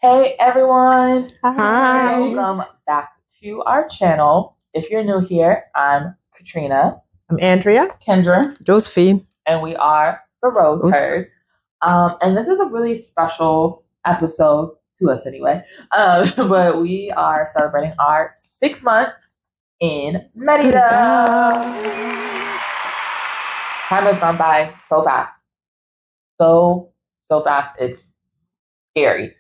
Hey everyone, Hi. welcome back to our channel. If you're new here, I'm Katrina, I'm Andrea. Kendra. Josephine. and we are the Rose Herd. And this is a really special episode to us anyway. But we are celebrating our 6 months in Merida. Time has gone by so fast. So fast. It's scary.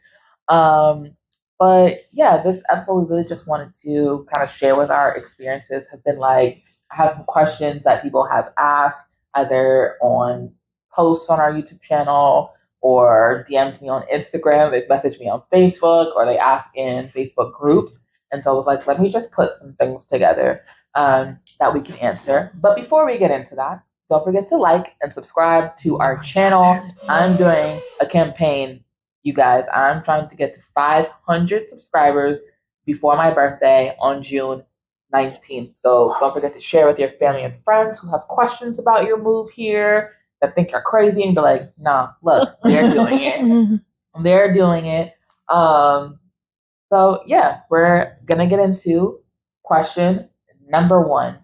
But yeah, this episode we really just wanted to kind of share with our experiences. Have been like I have some questions that people have asked either on posts on our YouTube channel or DM'd me on Instagram. They've messaged me on Facebook or they ask in Facebook groups. And so I was like, let me just put some things together that we can answer. But before we get into that, don't forget to like and subscribe to our channel. I'm doing a campaign, you guys. I'm trying to get to 500 subscribers before my birthday on June 19th. So don't forget to share with your family and friends who have questions about your move here, that think you're crazy, and be like, nah, look, they're doing it. They're doing it. So yeah, we're gonna get into question number one.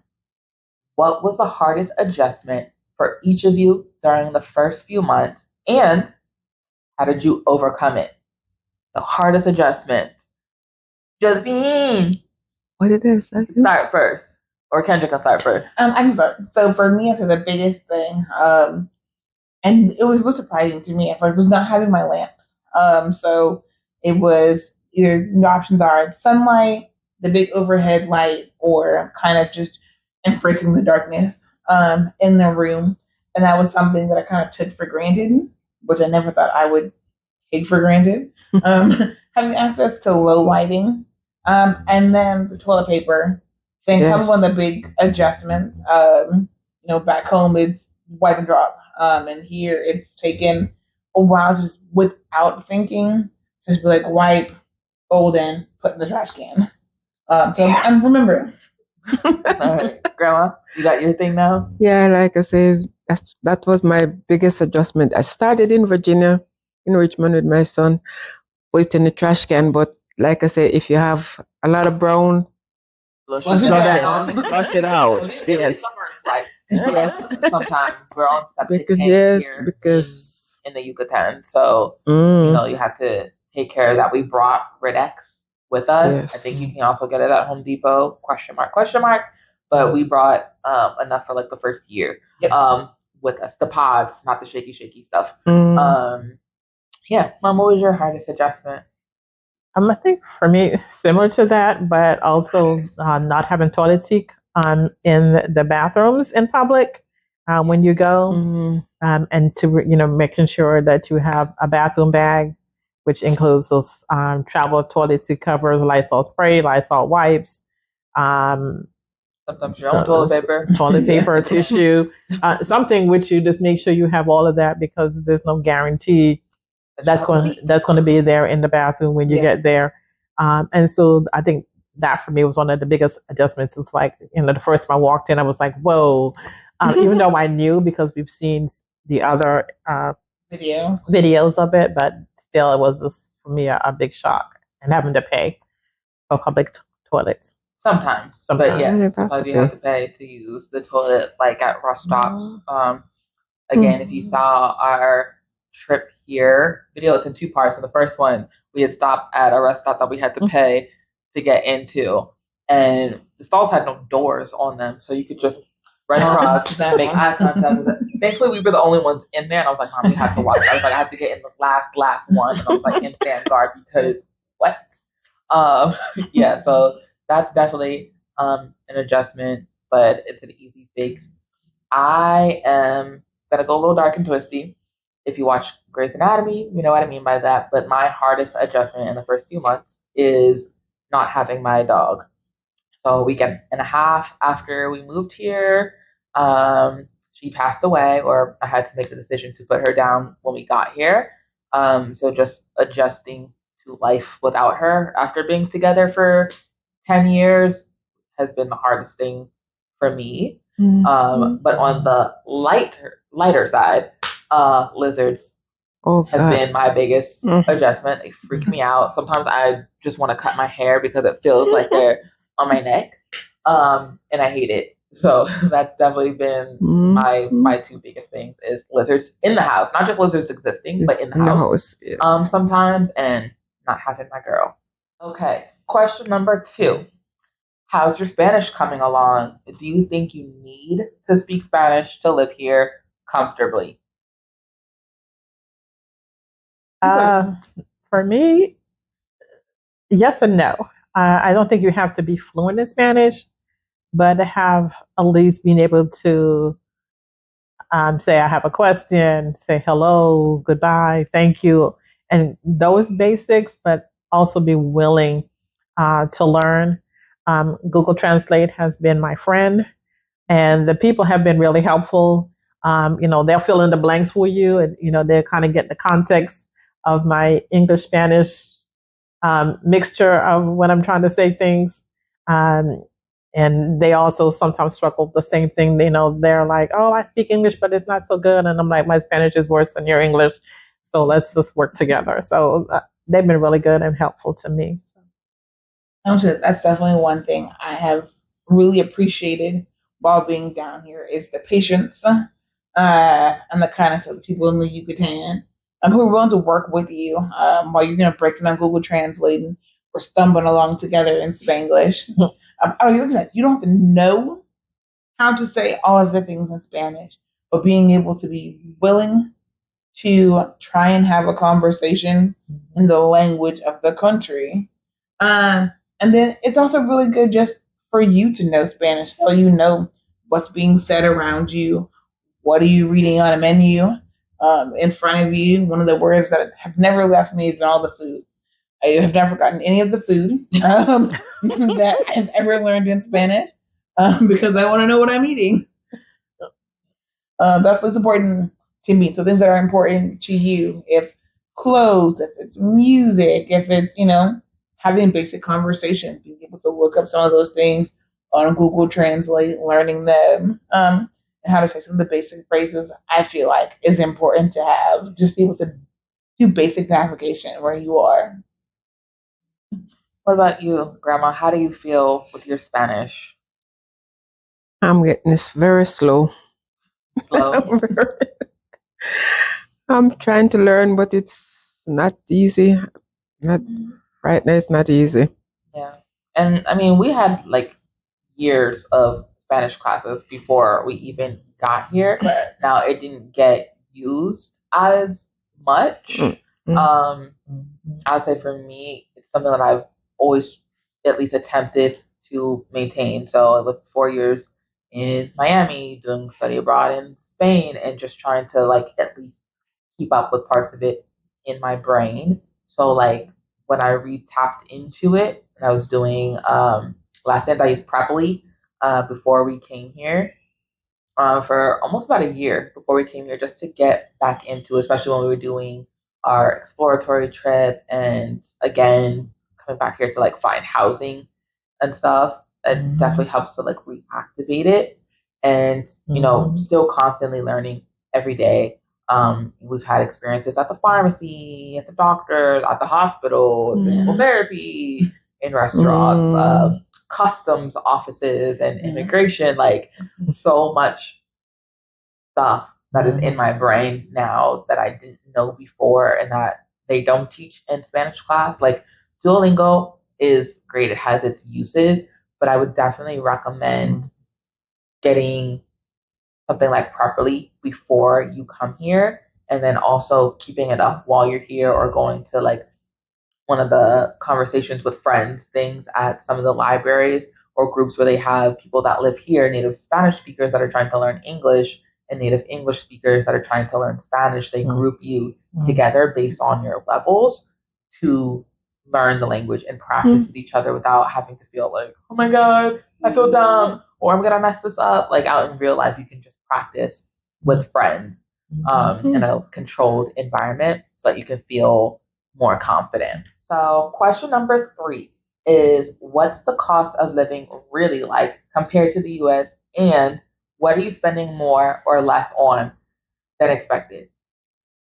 What was the hardest adjustment for each of you during the first few months, and how did you overcome it? The hardest adjustment. Josephine, What it is? start first, or Kendra can start first. I can start. So for me, it's the biggest thing, and it was surprising to me at first, was not having my lamps. So it was either the options are sunlight, the big overhead light, or kind of just embracing the darkness in the room. And that was something that I kind of took for granted, which I never thought I would take for granted. Having access to low lighting, and then the toilet paper. Then comes one of the big adjustments. Back home it's wipe and drop, and here it's taken a while just without thinking, just be like wipe, fold in, put in the trash can. So I'm remembering. All right, Grandma, you got your thing now? Yeah, like I said, that was my biggest adjustment. I started in Virginia, in Richmond with my son, put it in the trash can. But like I said, if you have a lot of brown, Flush it out. flush it out. Yes. Like, Yes. sometimes we're on septic Because tank here because in the Yucatan, so you have to take care of that. We brought Ridex with us. Yes. I think you can also get it at Home Depot. Question mark. But we brought enough for like the first year. Yep. With us, the pods, not the shaky stuff. Yeah, Mom, what was your hardest adjustment? I think for me, similar to that, but also not having toilet seat in the bathrooms in public when you go, and to making sure that you have a bathroom bag, which includes those travel toilet seat covers, Lysol spray, Lysol wipes, sometimes your own toilet paper, tissue, something which you just make sure you have all of that because there's no guarantee that's going to be there in the bathroom when you get there. And so I think that for me was one of the biggest adjustments. It's like, the first time I walked in, I was like, whoa, even though I knew because we've seen the other videos of it, but still it was just, for me, a big shock and having to pay for public toilets. Sometimes. But yeah, sometimes you have to pay to use the toilet, like at rest stops. Again, if you saw our trip here video, it's in two parts. In the first one, we had stopped at a rest stop that we had to pay to get into, and the stalls had no doors on them, so you could just run across, make eye contact with it. Thankfully, we were the only ones in there, and I was like, Mom, we have to watch. I was like, I have to get in the last one, and I was like, in stand guard because what? Yeah, so that's definitely an adjustment, but it's an easy fix. I am gonna go a little dark and twisty. If you watch Grey's Anatomy, you know what I mean by that. But my hardest adjustment in the first few months is not having my dog. So a week and a half after we moved here, she passed away, or I had to make the decision to put her down when we got here. So just adjusting to life without her after being together for 10 years has been the hardest thing for me. But on the lighter side, lizards has been my biggest adjustment. They freak me out. Sometimes I just want to cut my hair because it feels like they're on my neck, and I hate it. So that's definitely been my two biggest things is lizards in the house, not just lizards existing, but in the house. Yes. Sometimes, and not having my girl. Okay, question number 2. How's your Spanish coming along? Do you think you need to speak Spanish to live here comfortably? For me, yes and no. I don't think you have to be fluent in Spanish, but have at least been able to say, I have a question, say hello, goodbye, thank you, and those basics, but also be willing to learn. Google Translate has been my friend, and the people have been really helpful. They'll fill in the blanks for you, and they'll kind of get the context of my English Spanish mixture of when I'm trying to say things. And they also sometimes struggle with the same thing. They're like, "Oh, I speak English, but it's not so good," and I'm like, "My Spanish is worse than your English, so let's just work together." So they've been really good and helpful to me. That's definitely one thing I have really appreciated while being down here is the patience and the kindness of the people in the Yucatan who are willing to work with you while you're going to break it on Google Translate and we're stumbling along together in Spanglish. You don't have to know how to say all of the things in Spanish, but being able to be willing to try and have a conversation in the language of the country. And then it's also really good just for you to know Spanish so you know what's being said around you. What are you reading on a menu in front of you? One of the words that have never left me is all the food. I have never forgotten any of the food that I've ever learned in Spanish because I want to know what I'm eating. That's what's important to me. So things that are important to you, if clothes, if it's music, if it's, having basic conversations, being able to look up some of those things on Google Translate, learning them, and how to say some of the basic phrases, I feel like is important to have. Just be able to do basic navigation where you are. What about you, Grandma? How do you feel with your Spanish? I'm getting this very slow. Slow? I'm trying to learn, but it's not easy. Not right now. It's not easy. Yeah, and I mean, we had like years of Spanish classes before we even got here. But now it didn't get used as much. I'd say for me, it's something that I've always at least attempted to maintain. So I lived 4 years in Miami doing study abroad in Spain and just trying to like at least keep up with parts of it in my brain. So like when I re-tapped into it and I was doing last night I used Preply before we came here for almost about a year before we came here just to get back into, especially when we were doing our exploratory trip and again coming back here to like find housing and stuff. It definitely helps to like reactivate it and still constantly learning every day. We've had experiences at the pharmacy, at the doctor's, at the hospital, physical therapy, in restaurants, customs offices and immigration, like so much stuff that is in my brain now that I didn't know before and that they don't teach in Spanish class. Like Duolingo is great, it has its uses, but I would definitely recommend getting something like Properly before you come here and then also keeping it up while you're here or going to like one of the conversations with friends things at some of the libraries or groups where they have people that live here, native Spanish speakers that are trying to learn English and native English speakers that are trying to learn Spanish. They group you together based on your levels to learn the language and practice with each other without having to feel like, oh my God, I feel dumb or I'm gonna mess this up. Like out in real life, you can just practice with friends in a controlled environment so that you can feel more confident. So, question number 3 is what's the cost of living really like compared to the US? And what are you spending more or less on than expected?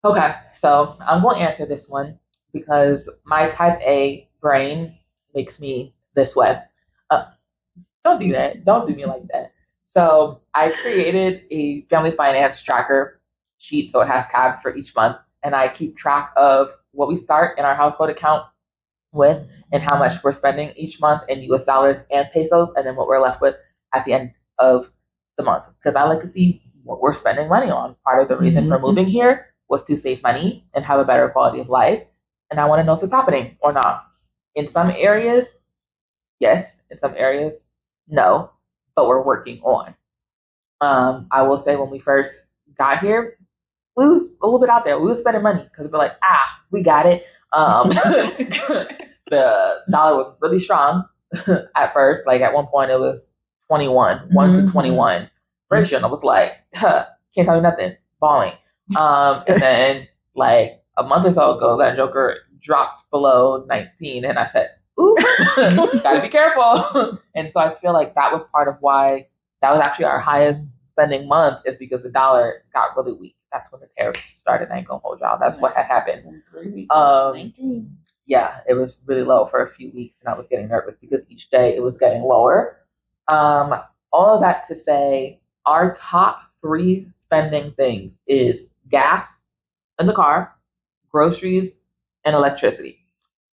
Okay, so I'm going to answer this one because my type A brain makes me this way. Uh, don't do that. Don't do me like that. So I created a family finance tracker sheet so it has tabs for each month, and I keep track of what we start in our household account with and how much we're spending each month in US dollars and pesos, and then what we're left with at the end of the month. Because I like to see what we're spending money on. Part of the reason for moving here was to save money and have a better quality of life. And I want to know if it's happening or not. In some areas, yes. In some areas, no. But we're working on. I will say when we first got here, we was a little bit out there. We was spending money because we're like, we got it. The dollar was really strong at first. Like at one point, it was 1 to 21 ratio, and I was like, can't tell me nothing, balling. And then like a month or so ago, that joker dropped below 19, and I said, ooh, gotta be careful. And so I feel like that was part of why that was actually our highest spending month, is because the dollar got really weak. That's when the tariffs started. I ain't gonna hold y'all. That's what had happened. Yeah, it was really low for a few weeks, and I was getting nervous because each day it was getting lower. Um, all of that to say, our top three spending things is gas in the car, groceries, and electricity.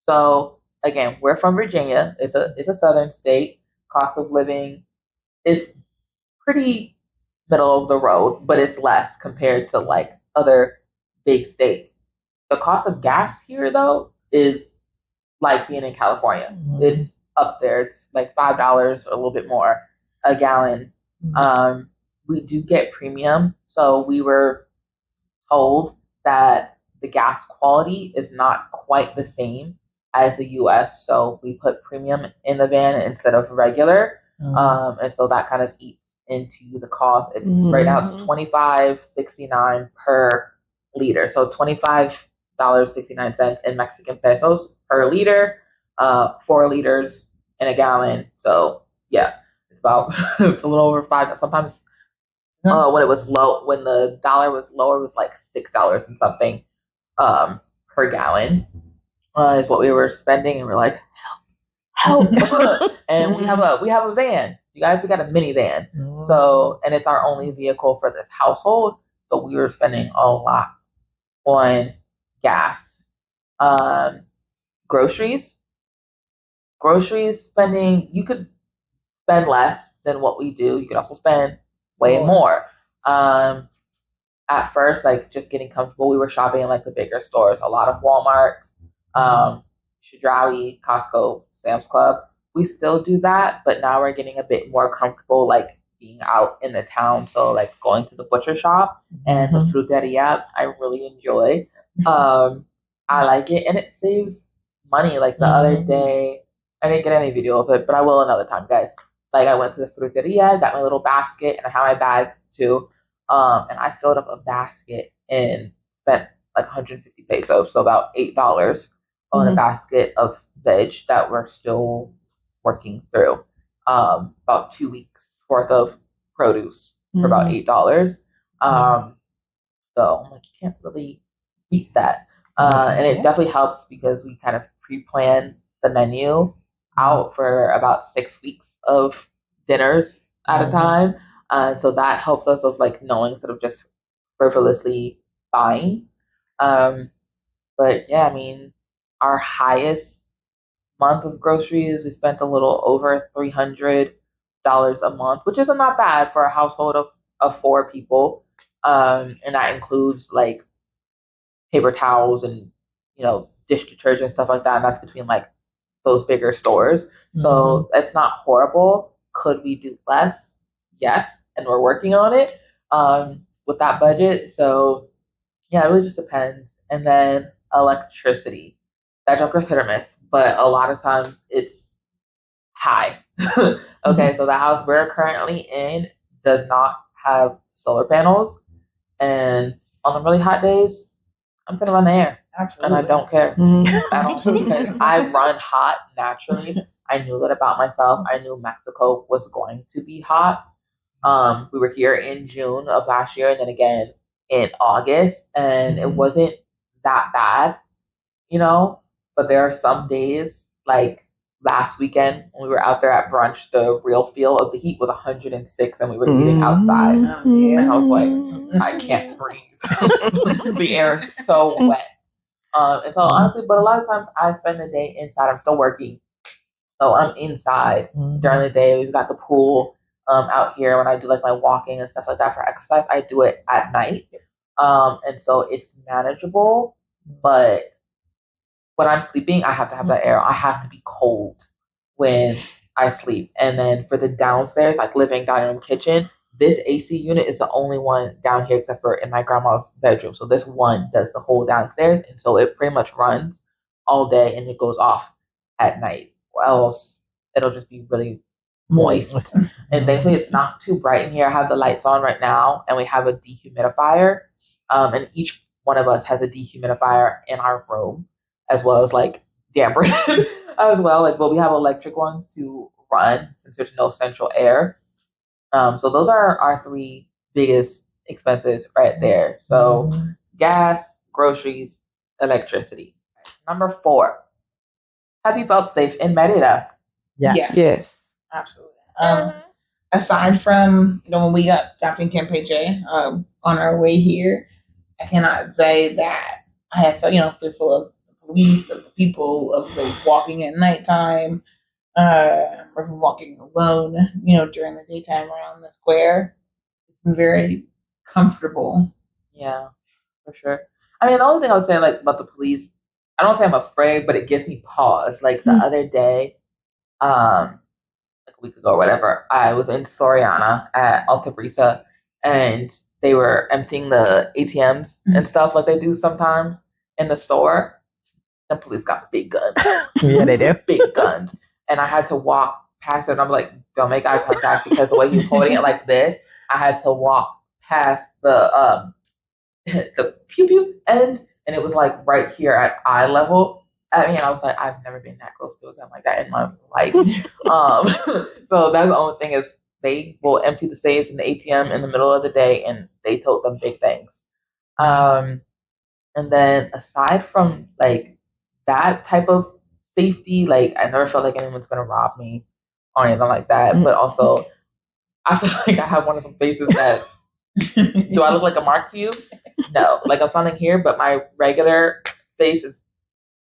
So again, we're from Virginia. It's a southern state. Cost of living is pretty middle of the road, but it's less compared to like other big states. The cost of gas here though is like being in California. It's up there. It's like $5 or a little bit more a gallon. We do get premium, so we were told that the gas quality is not quite the same as the U.S. So we put premium in the van instead of regular, and so that kind of eats into the cost. It's right now it's $25.69 per liter. So $25.69 in Mexican pesos per liter, 4 liters in a gallon. So yeah, it's about it's a little over five. Sometimes when it was low, when the dollar was lower, it was like $6 and something per gallon is what we were spending, and we're like, help! And we have a van, you guys. We got a minivan, so and it's our only vehicle for this household. So we were spending a lot on gas, um, groceries. Groceries spending, you could spend less than what we do. You could also spend way more. At first, like just getting comfortable, we were shopping in like the bigger stores, a lot of Walmart, Chedraui, Costco, Sam's Club. We still do that, but now we're getting a bit more comfortable, like being out in the town. So like going to the butcher shop and the fruteria, I really enjoy. I like it, and it saves money. Like the other day, I didn't get any video of it, but I will another time, guys. Like I went to the fruteria, got my little basket, and I had my bag too. And I filled up a basket and spent like 150 pesos, so about $8 on a basket of veg that we're still working through. About 2 weeks worth of produce for about $8. So I'm like, you can't really beat that. And it definitely helps because we kind of pre-plan the menu out for about 6 weeks of dinners at a time. So that helps us of like knowing instead of just frivolously buying. But yeah, I mean, our highest month of groceries, we spent a little over $300 a month, which isn't not bad for a household of 4 people. And that includes like paper towels and dish detergent and stuff like that. And that's between like those bigger stores. So it's not horrible. Could we do less? Yes, and we're working on it with that budget. So yeah, it really just depends. And then electricity. That joker's hit or miss, but a lot of times it's high. Okay, so the house we're currently in does not have solar panels, and on the really hot days, I'm gonna run the air. Absolutely. And I don't care. I don't care. I run hot naturally. I knew that about myself. I knew Mexico was going to be hot. We were here in June of last year, and then again in August, and it wasn't that bad, but there are some days, like last weekend when we were out there at brunch, the real feel of the heat was 106 and we were eating outside. And I was like, I can't breathe. The air is so wet. And so honestly, but a lot of times I spend the day inside. I'm still working. So I'm inside during the day. We've got the pool out here. When I do like my walking and stuff like that for exercise, I do it at night. And so it's manageable, but when I'm sleeping, I have to have that air. I have to be cold when I sleep. And then for the downstairs, like living dining room kitchen, this AC unit is the only one down here except for in my grandma's bedroom. So this one does the whole downstairs. And so it pretty much runs all day and it goes off at night. Or else it'll just be really moist. And thankfully it's not too bright in here. I have the lights on right now and we have a dehumidifier. And each one of us has a dehumidifier in our room, as well as like damper as well. Like, well, we have electric ones to run since there's no central air. So those are our three biggest expenses right there. So gas, groceries, electricity. Number 4. Have you felt safe in Merida? Yes. Absolutely. Aside from, when we got stopped in Campeche on our way here, I cannot say that I have felt, fearful of police, of the people, of the walking at nighttime, or walking alone, during the daytime around the square. It's been very comfortable. Yeah, for sure. I mean, the only thing I would say like about the police, I don't say I'm afraid, but it gives me pause. Like the other day, like a week ago or whatever, I was in Soriana at Alta Brisa, and they were emptying the ATMs and stuff like they do sometimes in the store. The police got big guns. Yeah, they do. Big guns. And I had to walk past it, and I'm like, don't make eye contact, because the way he was holding it like this, I had to walk past the the pew pew end, and it was like right here at eye level. I mean, I was like, I've never been that close to a gun like that in my life. So that's the only thing is they will empty the safes in the ATM in the middle of the day, and they told them big things. And then aside from like that type of safety, like I never felt like anyone's gonna rob me or anything like that. But also, I feel like I have one of the faces that. Do I look like a mark to you? No. Like I'm standing here, but my regular face is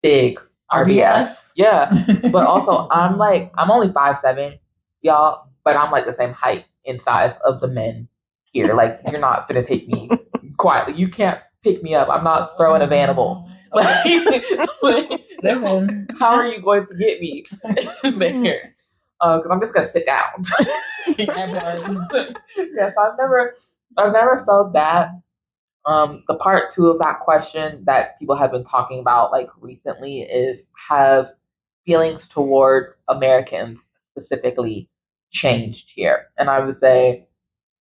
big RBF. Yeah. But also I'm only 5'7", y'all, but I'm like the same height and size of the men here. Like you're not gonna take me quietly. You can't pick me up. I'm not throwing a Vanable. Like, Listen, how are you going to get me there? Because I'm just gonna sit down. Yes, I've never felt that. The part 2 of that question that people have been talking about like recently is, have feelings towards Americans specifically changed here? And I would say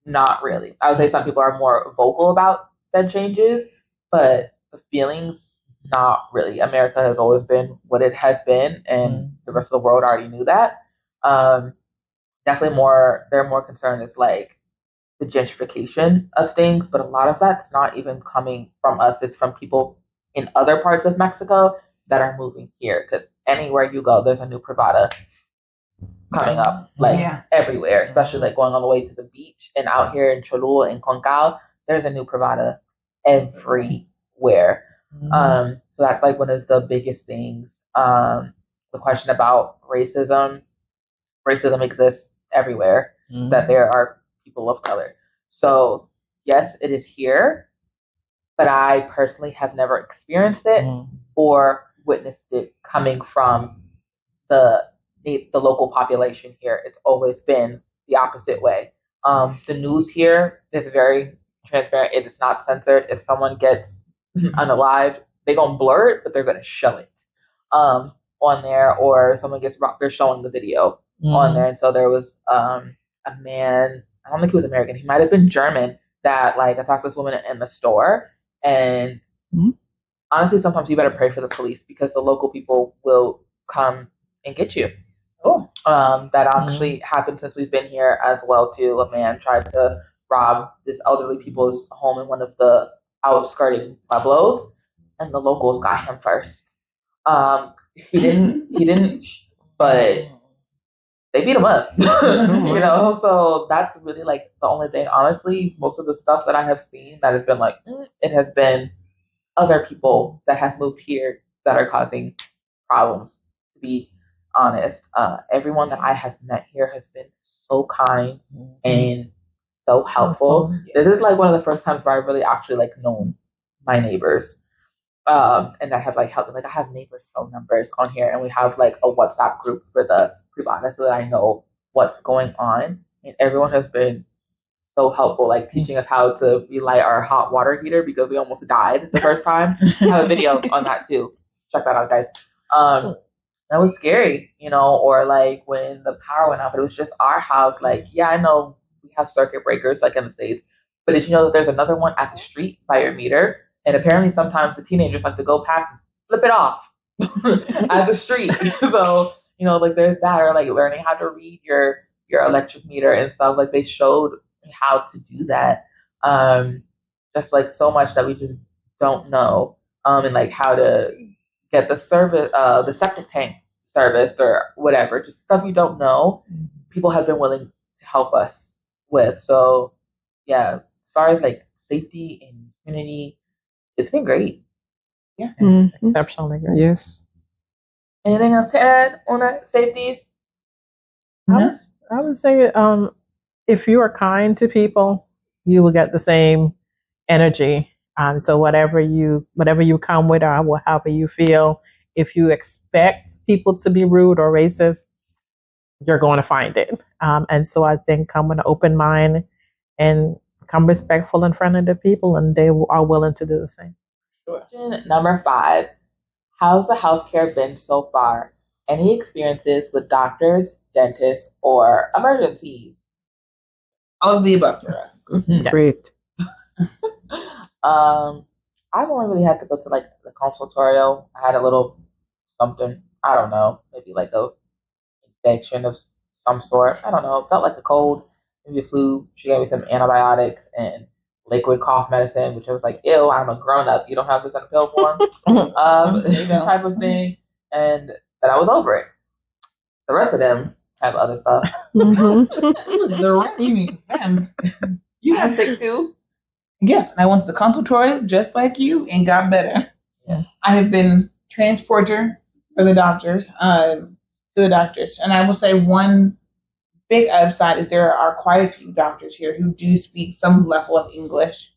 not really. I would say some people are more vocal about said changes, but the feelings, not really. America has always been what it has been, and the rest of the world already knew that. Definitely they're more concerned is like the gentrification of things, but a lot of that's not even coming from us. It's from people in other parts of Mexico that are moving here, because anywhere you go, there's a new privada coming up, everywhere, especially like going all the way to the beach and out here in Cholula and Concal, there's a new privada everywhere. So that's like one of the biggest things. The question about racism exists everywhere, that there are people of color. So yes, it is here, but I personally have never experienced it or witnessed it coming from the local population here. It's always been the opposite way. The news here is very transparent. It is not censored. If someone gets unalived, they're gonna blur it, but they're gonna show it on there, or someone gets robbed, they're showing the video on there. And so there was a man, I don't think he was American, he might have been German, that like attacked this woman in the store. And honestly, sometimes you better pray for the police, because the local people will come and get you. That actually happened since we've been here as well too. A man tried to rob this elderly people's home in one of the outskirting pueblos, and the locals got him first. He didn't, but they beat him up. So that's really like the only thing. Honestly, most of the stuff that I have seen that has been like, it has been other people that have moved here that are causing problems, to be honest. Everyone that I have met here has been so kind and so helpful. This is like one of the first times where I really actually like known my neighbors. And that have like helped. Like I have neighbors' phone numbers on here, and we have like a WhatsApp group for the group so that I know what's going on. And everyone has been so helpful, like teaching us how to relight our hot water heater because we almost died the first time. I have a video on that too. Check that out, guys. That was scary, or like when the power went out, but it was just our house. Like, yeah, I know we have circuit breakers like in the States, but did you know that there's another one at the street by your meter? And apparently sometimes the teenagers like to go past and flip it off at the street. So, like there's that, or like learning how to read your electric meter and stuff. Like they showed how to do that. Just like so much that we just don't know. And like how to get the service, the septic tank serviced or whatever, just stuff you don't know. People have been willing to help us with. So yeah, as far as like safety and community, it's been great. Yeah, exceptionally great. Yes. Anything else to add on that safety? I would say, if you are kind to people, you will get the same energy. So whatever you come with, or however you feel, if you expect people to be rude or racist, you're going to find it. And so I think come with an open mind and come respectful and friendly to people, and they are willing to do the same. Question number 5. How's the healthcare been so far? Any experiences with doctors, dentists, or emergencies? All of the above for us. Mm-hmm. Great. I've only really had to go to like the consultorial. I had a little something, I don't know, maybe like a infection of some sort. I don't know. It felt like a cold, maybe a flu. She gave me some antibiotics and liquid cough medicine, which I was like, ew, I'm a grown up. You don't have this in a pill form. Type of thing. And then I was over it. The rest of them have other stuff. You got sick too? Yes, I went to the consultorium just like you and got better. Yeah. I have been transporter for the doctors, to the doctors. And I will say one big upside is there are quite a few doctors here who do speak some level of English.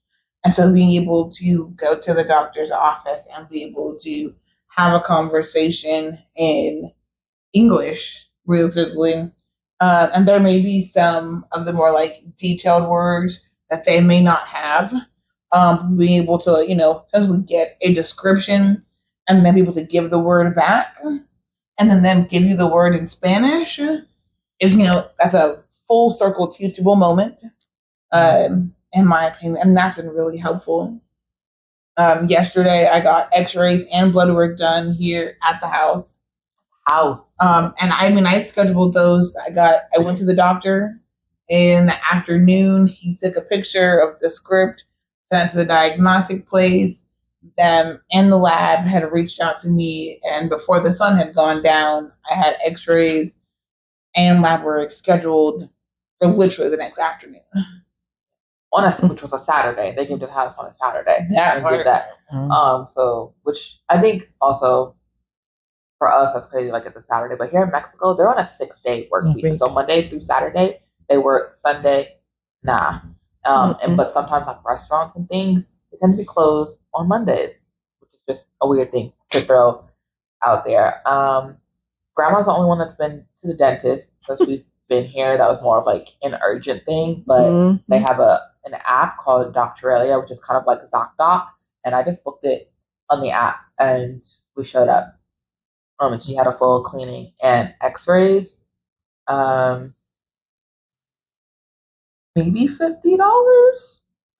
And so being able to go to the doctor's office and be able to have a conversation in English, realistically. And there may be some of the more like detailed words that they may not have. Being able to, essentially get a description and then be able to give the word back and then them give you the word in Spanish is, that's a full circle teachable moment, in my opinion. And that's been really helpful. Yesterday I got x-rays and blood work done here at the house. And I scheduled those. I went to the doctor in the afternoon. He took a picture of the script, sent it to the diagnostic place. Them and the lab had reached out to me, and before the sun had gone down, I had x-rays and lab work scheduled for literally the next afternoon. Which was a Saturday. They came to the house on a Saturday. Yeah, and did that. So, which I think also for us, that's crazy, like it's a Saturday. But here in Mexico, they're on a 6-day work week. So Monday through Saturday, they work. Sunday, nah. But sometimes like restaurants and things, they tend to be closed on Mondays, which is just a weird thing to throw out there. Grandma's the only one that's been to the dentist since we've been here. That was more of like an urgent thing. But they have an app called Doctoralia, which is kind of like ZocDoc. And I just booked it on the app, and we showed up. And she had a full cleaning and x-rays. Maybe $50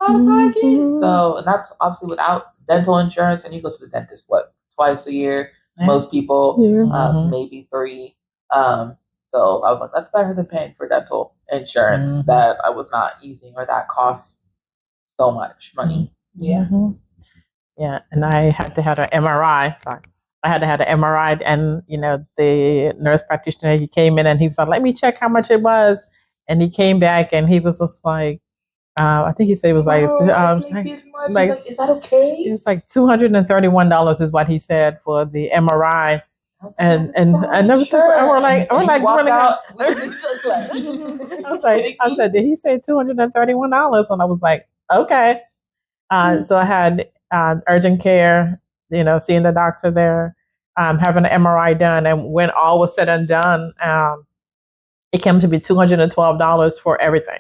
out of pocket. So, and that's obviously without dental insurance. And you go to the dentist, twice a year? Most people, maybe 3. So So I was like, that's better than paying for dental insurance that I was not using or that cost so much money. Yeah. Yeah, and I had to have an MRI. Sorry. I had to have an MRI, and the nurse practitioner, he came in and he was like, "Let me check how much it was," and he came back and he was just like, I think he said it was like, is that okay? It was like $231 is what he said for the MRI. And I never said, we're like, really out. I said, did he say $231? And I was like, okay. So I had urgent care, seeing the doctor there, having an MRI done, and when all was said and done, it came to be $212 for everything.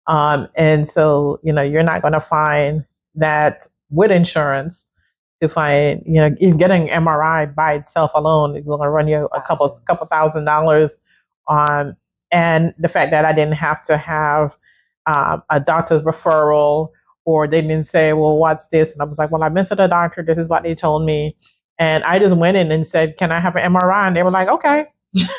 And so, you're not going to find that with insurance to find, getting MRI by itself alone is going to run you a couple $1,000. And the fact that I didn't have to have a doctor's referral, or they didn't say, well, what's this? And I was like, well, I've been to the doctor. This is what they told me. And I just went in and said, can I have an MRI? And they were like, okay.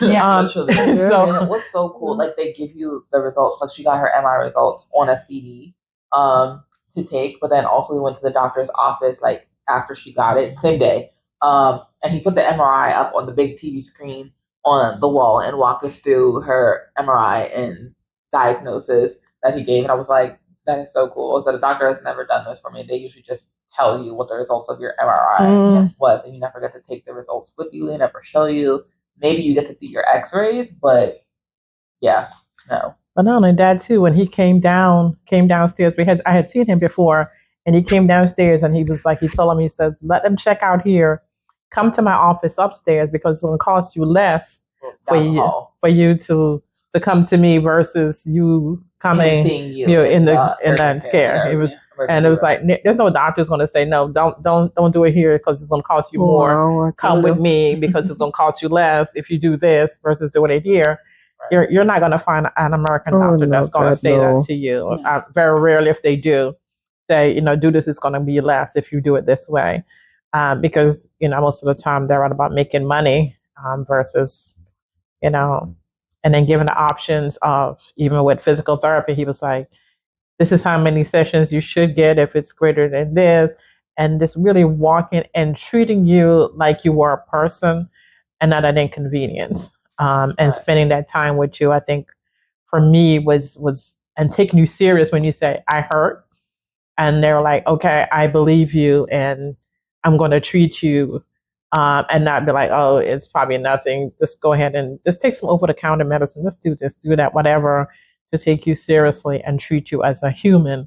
Yeah, so and it was so cool. Like they give you the results. Like she got her MRI results on a CD to take, but then also we went to the doctor's office like after she got it, same day. And he put the MRI up on the big TV screen on the wall and walked us through her MRI and diagnosis that he gave. And I was like, that is so cool. So the doctor has never done this for me. They usually just tell you what the results of your MRI was, and you never get to take the results with you. They never show you. Maybe you get to see your X-rays, but yeah, no. But not only that too, when he came downstairs, because I had seen him before, and he came downstairs and he was like, he told him, he says, let them check out here, come to my office upstairs because it's going to cost you less for you to come to me versus you coming in the care. It was. And it was like, there's no doctor's going to say, no, don't do it here because it's going to cost you more. Come with me because it's going to cost you less if you do this versus doing it here. Right. You're not going to find an American doctor that's going to say that to you. Very rarely, if they do, say, do this, it's going to be less if you do it this way. Because, most of the time they're all about making money versus, and then given the options of, even with physical therapy, he was like, this is how many sessions you should get if it's greater than this. And just really walking and treating you like you were a person and not an inconvenience. And spending that time with you, I think for me was and taking you serious when you say, I hurt. And they're like, okay, I believe you and I'm going to treat you and not be like, oh, it's probably nothing. Just go ahead and just take some over-the-counter medicine. Just do this, do that, whatever, to take you seriously and treat you as a human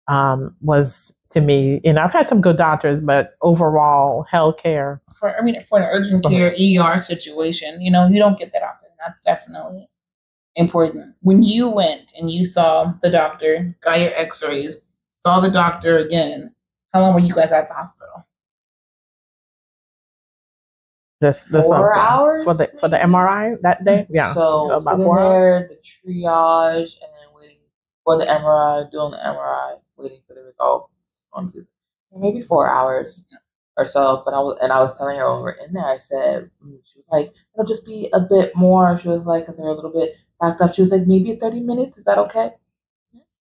was, to me, I've had some good doctors, but overall healthcare. For an urgent care ER situation, you don't get that often. That's definitely important. When you went and you saw the doctor, got your X-rays, saw the doctor again, how long were you guys at the hospital? This 4 hours for the MRI that day. Yeah, so about 4 hours. The triage and then waiting for the MRI, doing the MRI, waiting for the results. Maybe 4 hours or so. But I was telling her when we were in there, I said, she was like, it'll just be a bit more. She was like, they're a little bit backed up. She was like, maybe 30 minutes. Is that okay?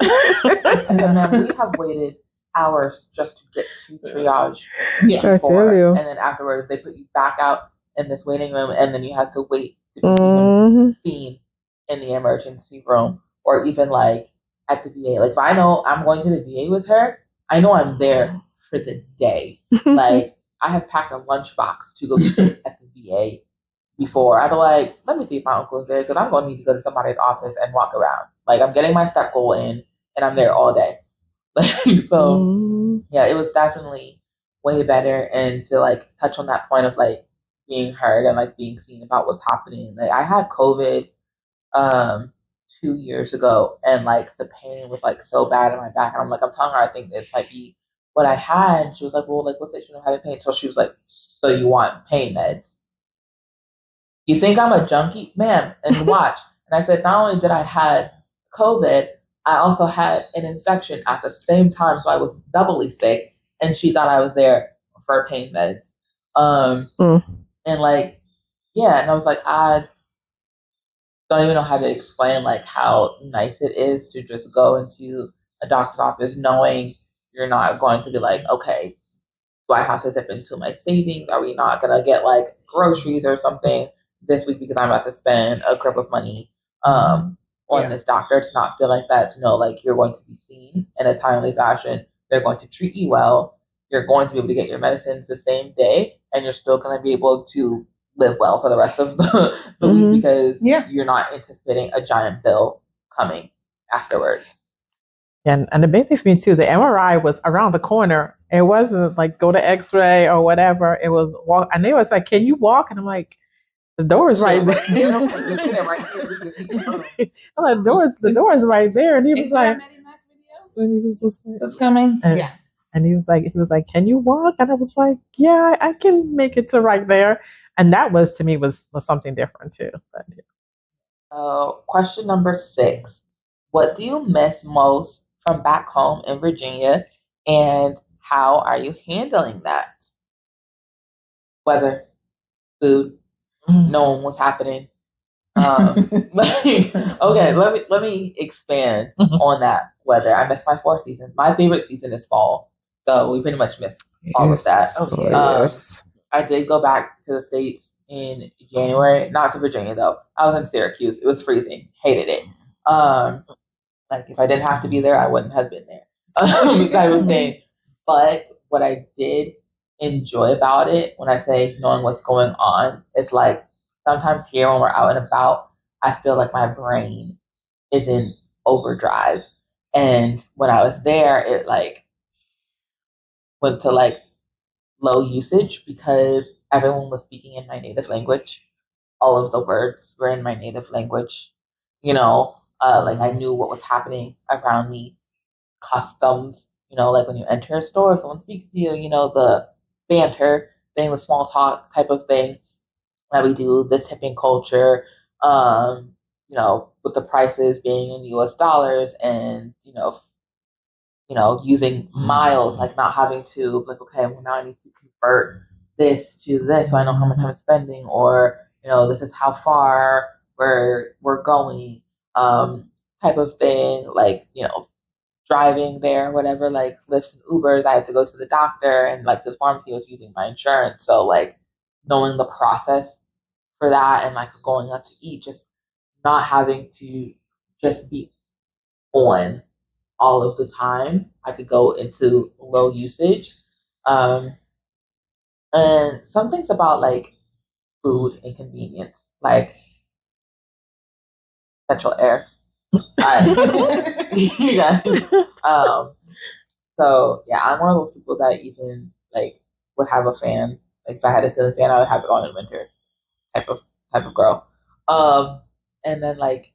And then we have waited hours just to get to triage. And then afterwards they put you back out in this waiting room, and then you have to wait to be even seen in the emergency room, or even like at the VA. Like if I know I'm going to the VA with her, I know I'm there for the day. Like I have packed a lunchbox to go sit at the VA before. I'd be like, let me see if my uncle's there because I'm going to need to go to somebody's office and walk around. Like I'm getting my step goal in, and I'm there all day. So yeah, it was definitely way better. And to like touch on that point of like being heard and like being seen about what's happening. Like I had COVID 2 years ago, and like the pain was like so bad in my back, and I'm telling her I think this might be what I had. And she was like, well, like what's the issue of having pain? So she was like, so you want pain meds? You think I'm a junkie, ma'am? And watch. And I said, not only did I had COVID, I also had an infection at the same time, so I was doubly sick. And she thought I was there for pain meds. And like, yeah, and I was like, don't even know how to explain like how nice it is to just go into a doctor's office knowing you're not going to be like, okay, do I have to dip into my savings? Are we not gonna get like groceries or something this week because I'm about to spend a grip of money on this doctor? To not feel like that, to know like you're going to be seen in a timely fashion. They're going to treat you well. You're going to be able to get your medicines the same day, and you're still going to be able to live well for the rest of the week because you're not anticipating a giant bill coming afterwards. And the big thing for me too, the MRI was around the corner. It wasn't like go to X-ray or whatever. It was walk, and they was like, "Can you walk?" And I'm like, "The door is right there." I'm like, the door is right there. And he was like, and he was just like, "It's coming." Yeah. And he was like, "Can you walk?" And I was like, "Yeah, I can make it to right there." And that was to me was something different too. But, question number 6: what do you miss most from back home in Virginia, and how are you handling that? Weather, food, knowing what's happening. Okay, let me expand on that weather. I miss my 4 seasons. My favorite season is fall, so we pretty much missed all of that. Yes. I did go back to the States in January, not to Virginia though. I was in Syracuse. It was freezing. Hated it. Like if I didn't have to be there, I wouldn't have been there. Type of thing. But what I did enjoy about it, when I say knowing what's going on, is like sometimes here when we're out and about, I feel like my brain is in overdrive. And when I was there, it like went to like low usage because everyone was speaking in my native language. All of the words were in my native language. Like I knew what was happening around me. Customs, like when you enter a store, someone speaks to you, the banter thing, the small talk type of thing that we do, the tipping culture, with the prices being in US dollars and, using miles, like not having to like, okay, well now I need to convert this to this so I know how much I'm spending, or, this is how far we're going, type of thing, like, driving there, whatever, like Lyft and Ubers, I had to go to the doctor and like the pharmacy was using my insurance. So like knowing the process for that and like going out to eat, just not having to just be on all of the time. I could go into low usage. And some things about like food and convenience, like central air. You guys. So yeah, I'm one of those people that even like would have a fan. Like if I had a ceiling fan, I would have it on in winter. Type of girl. And then like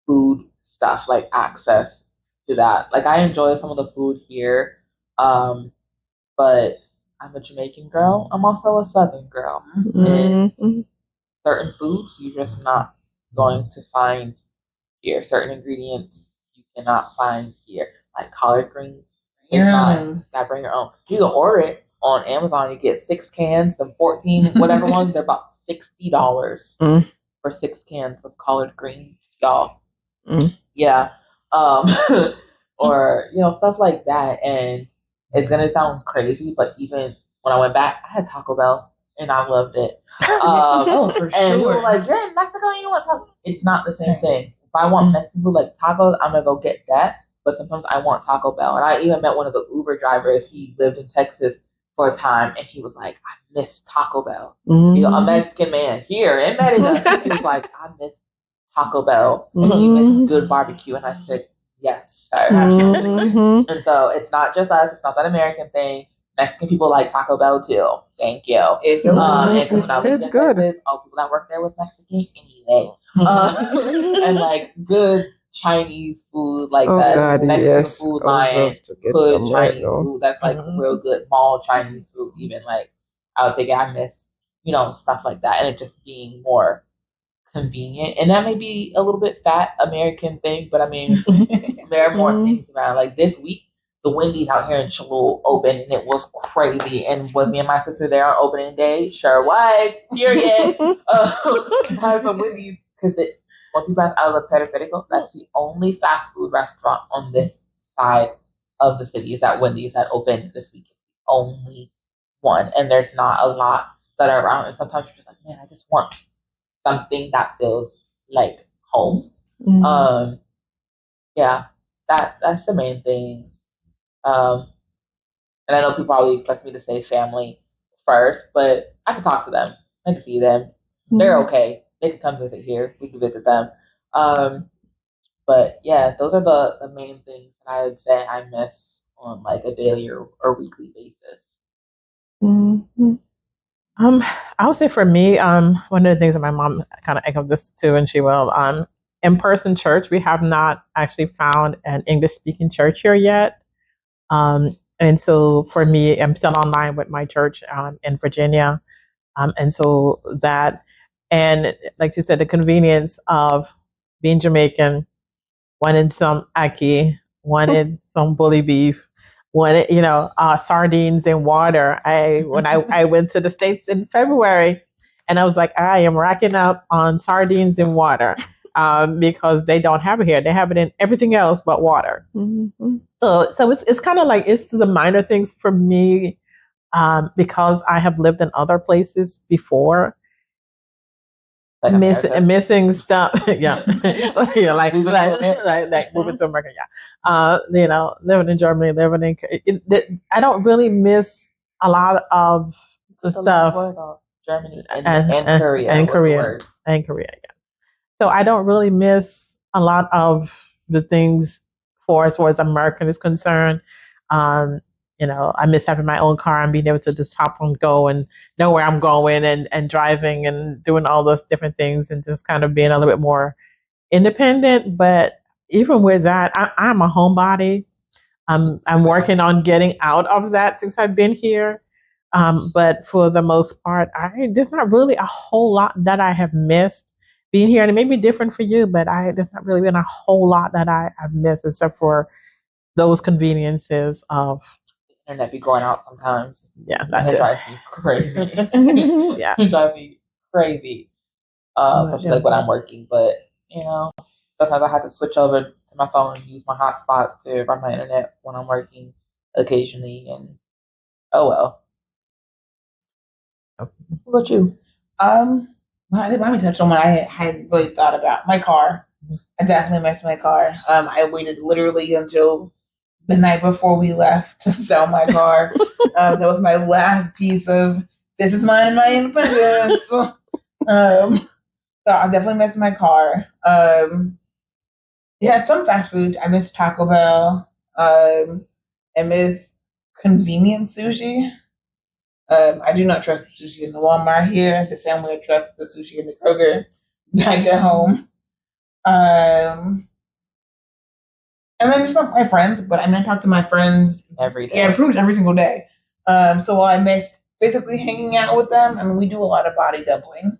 food stuff, like access to that. Like I enjoy some of the food here, but I'm a Jamaican girl. I'm also a Southern girl, and certain foods you're just not going to find here. Certain ingredients you cannot find here, like collard greens. It's not. Gotta bring your own. You can order it on Amazon. You get 6 cans, the 14 whatever ones. They're about $60 for 6 cans of collard greens, y'all. Yeah, or stuff like that. And it's gonna sound crazy, but even when I went back, I had Taco Bell and I loved it. For and people were like, "You're in Mexico, you want Taco?" It's not the same thing. If I want Mexican food like tacos, I'm gonna go get that. But sometimes I want Taco Bell. And I even met one of the Uber drivers. He lived in Texas for a time, and he was like, "I miss Taco Bell." A Mexican man here in Merida. He was like, "I miss Taco Bell, and you miss good barbecue." And I said, "Yes, sir, absolutely." And so it's not just us. It's not that American thing. Mexican people like Taco Bell too. Thank you. It's good. All people that work there was Mexican anyway. And like good Chinese food, like that God, Mexican food line, good Chinese food. That's like real good mall Chinese food. Even like I would think I miss, stuff like that, and it just being more convenient. And that may be a little bit fat American thing, but I mean, there are more things around. Like this week, the Wendy's out here in Cholula opened, and it was crazy. And was me and my sister there on opening day? Sure was. Period. Have some Wendy's because once you pass out of the periférico, that's the only fast food restaurant on this side of the city. Is that Wendy's that opened this week? It's the only one, and there's not a lot that are around. And sometimes you're just like, man, I just want something that feels like home. Yeah, that's the main thing. And I know people probably expect me to say family first, but I can talk to them. I can see them. They're okay. They can come visit here. We can visit them. But yeah, those are the main things that I would say I miss on like a daily or weekly basis. Mm-hmm. I would say for me, one of the things that my mom kind of echoed this too, and she will, in-person church. We have not actually found an English-speaking church here yet. And so for me, I'm still online with my church in Virginia. And so that, and like you said, the convenience of being Jamaican, wanted some ackee, wanted some bully beef, wanted, sardines and water. When I went to the States in February, and I was like, I am racking up on sardines and water because they don't have it here. They have it in everything else but water. Mm-hmm. So it's kind of like, it's the minor things for me because I have lived in other places before. Like missing stuff, yeah, yeah, like moving to America, yeah. Living in Germany, living in, I don't really miss a lot of the stuff. Germany and Korea and Korea. Yeah. So I don't really miss a lot of the things as far as American is concerned. I miss having my own car and being able to just hop and go and know where I'm going and driving and doing all those different things and just kind of being a little bit more independent. But even with that, I'm a homebody. I'm working on getting out of that since I've been here. But for the most part, there's not really a whole lot that I have missed being here. And it may be different for you, but there's not really been a whole lot that I've missed except for those conveniences of internet be going out sometimes. Yeah, that's it drives me crazy. Yeah, it drives me crazy. Especially like when I'm working, but sometimes I have to switch over to my phone and use my hotspot to run my internet when I'm working occasionally, and oh well. What about you? I think let me touch on what I hadn't really thought about. My car. I definitely missed my car. I waited literally until the night before we left to sell my car. That was my last piece of this is mine and my independence. So I definitely missed my car. Yeah, some fast food. I miss Taco Bell. I miss convenient sushi. I do not trust the sushi in the Walmart here the same way I trust the sushi in the Kroger back at home. And then just not my friends, but I talk to my friends every day. Yeah, pretty much every single day. So while I miss basically hanging out with them, we do a lot of body doubling.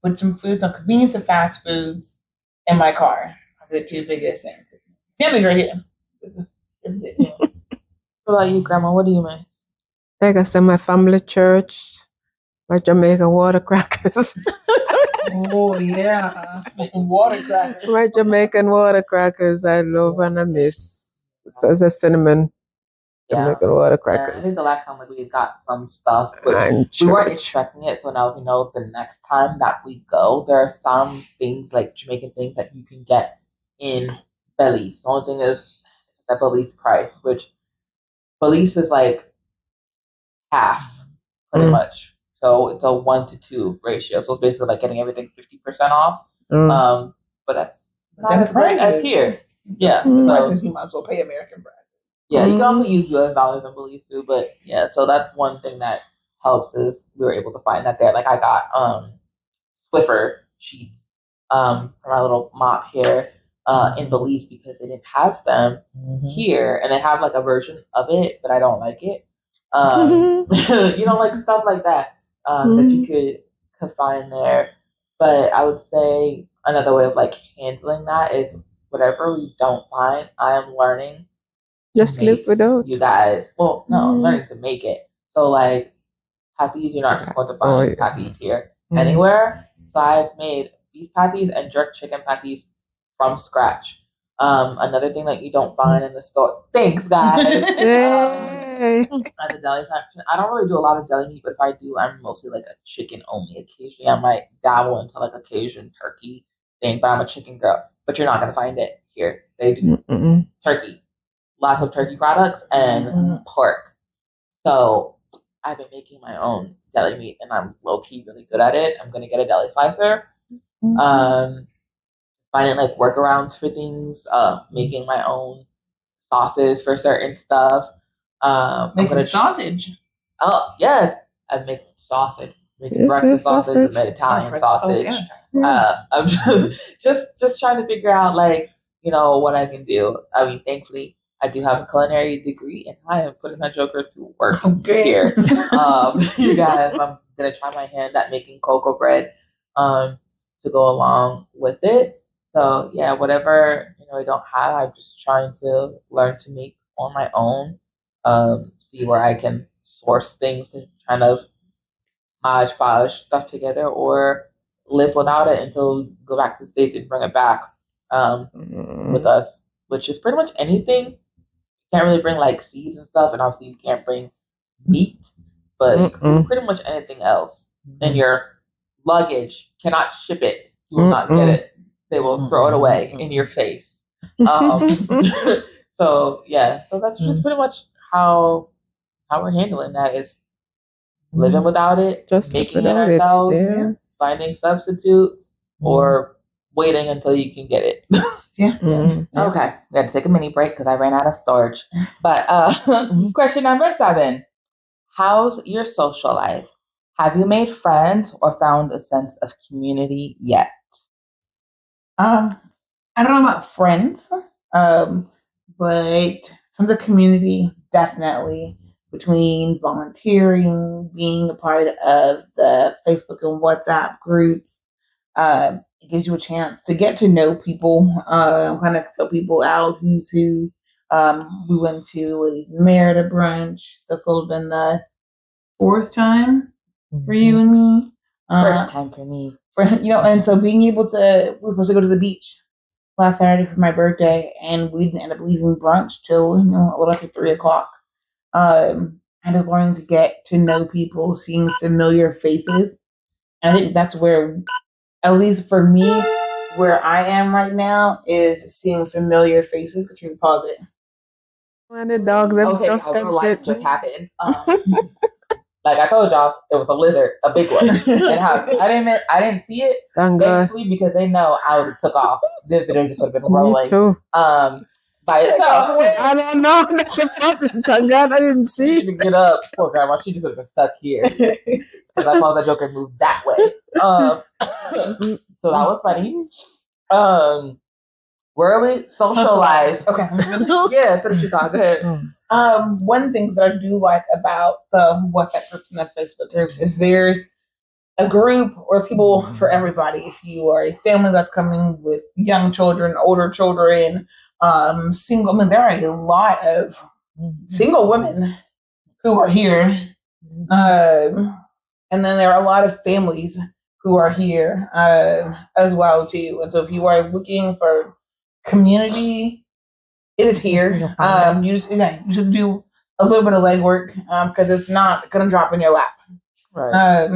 With some foods, some convenience and fast foods, in my car are the two biggest things. Family's right here. What about you, Grandma? What do you miss? Like I said, my family church, my Jamaican water crackers. Oh yeah, water crackers. My Jamaican water crackers, I love and I miss. So it's a cinnamon Jamaican water crackers. I think the last time we got some stuff, but we weren't expecting it. So now we know the next time that we go, there are some things like Jamaican things that you can get in Belize. The only thing is the Belize price, which Belize is like half, pretty much. So it's a 1-to-2 ratio. So it's basically like getting everything 50% off. But that's not as great as here. Yeah. So you might as well pay American price. Yeah, you can also use US dollars and Belize too, but yeah, so that's one thing that helps is we were able to find that there. Like I got Swiffer sheets for my little mop here in Belize because they didn't have them here, and they have like a version of it, but I don't like it. Like stuff like that that you could find there. But I would say another way of like handling that is whatever we don't find, I am learning. Just live without. You guys. Well, no, I'm learning to make it. So like patties, you're not just going to find patties here anywhere. So I've made beef patties and jerk chicken patties from scratch. Another thing that you don't find in the store. Thanks, guys. As a deli section, I don't really do a lot of deli meat, but if I do, I'm mostly like a chicken only. Occasionally, I might dabble into like a Cajun turkey thing, but I'm a chicken girl. But you're not gonna find it here. They do turkey, lots of turkey products and pork. So I've been making my own deli meat, and I'm low key really good at it. I'm gonna get a deli slicer. Finding like workarounds for things. Making my own sauces for certain stuff. Making sausage. Oh yes, I make sausage. Making breakfast sausage and Italian sausage. I'm just trying to figure out like what I can do. I mean, thankfully, I do have a culinary degree, and I am putting my joker to work here. You guys, I'm gonna try my hand at making cocoa bread to go along with it. So yeah, whatever I don't have, I'm just trying to learn to make on my own. See where I can source things and kind of podge stuff together, or live without it until we go back to the States and bring it back with us, which is pretty much anything. You can't really bring like seeds and stuff, and obviously you can't bring meat, but you can bring pretty much anything else. And your luggage cannot ship it. You will not get it. They will throw it away in your face. So that's just pretty much how we're handling that, is living without it, just making it ourselves, finding substitutes, or waiting until you can get it. Okay, we had to take a mini break because I ran out of storage. But question number 7: how's your social life? Have you made friends or found a sense of community yet? I don't know about friends, but from the community, definitely, between volunteering, being a part of the Facebook and WhatsApp groups. It gives you a chance to get to know people, kind of fill people out who's who. We went to Merida brunch. That's been the 4th time for you and me. First time for me. And so being able to, we were supposed to go to the beach last Saturday for my birthday, and we didn't end up leaving brunch till a little after 3:00. And just learning to get to know people, seeing familiar faces. And I think that's where, at least for me, where I am right now, is seeing familiar faces. Could you pause it? When the dog them just happened. Like I told y'all, it was a lizard, a big one. And I didn't see it, thankfully, because they know I would have took off. This video just would have been rolling. Me too. By itself. I don't know. That's a problem. Thank God I didn't see. She didn't get up. Poor grandma. She just would have been stuck here. Because I thought that joker moved that way. So that was funny. Where are we? Socialize. Okay. Yeah, finish your thought. Go ahead. One thing that I do like about the WhatsApp groups and the Facebook groups is there's a group or people for everybody. If you are a family that's coming with young children, older children, single, there are a lot of single women who are here. And then there are a lot of families who are here as well too. And so if you are looking for community, it is here. You just have to do a little bit of legwork because it's not going to drop in your lap. Right.